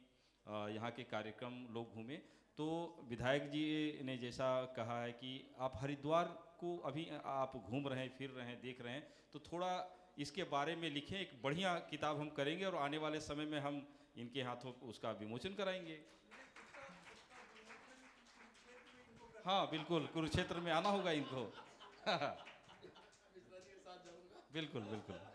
यहाँ के कार्यक्रम लोग घूमें। तो विधायक जी ने जैसा कहा है कि आप हरिद्वार आपको अभी आप घूम रहे हैं, फिर रहे हैं, देख रहे हैं, तो थोड़ा इसके बारे में लिखें। एक बढ़िया किताब हम करेंगे और आने वाले समय में हम इनके हाथों उसका विमोचन कराएंगे। हाँ बिल्कुल, कुरुक्षेत्र में आना होगा इनको। बिल्कुल बिल्कुल।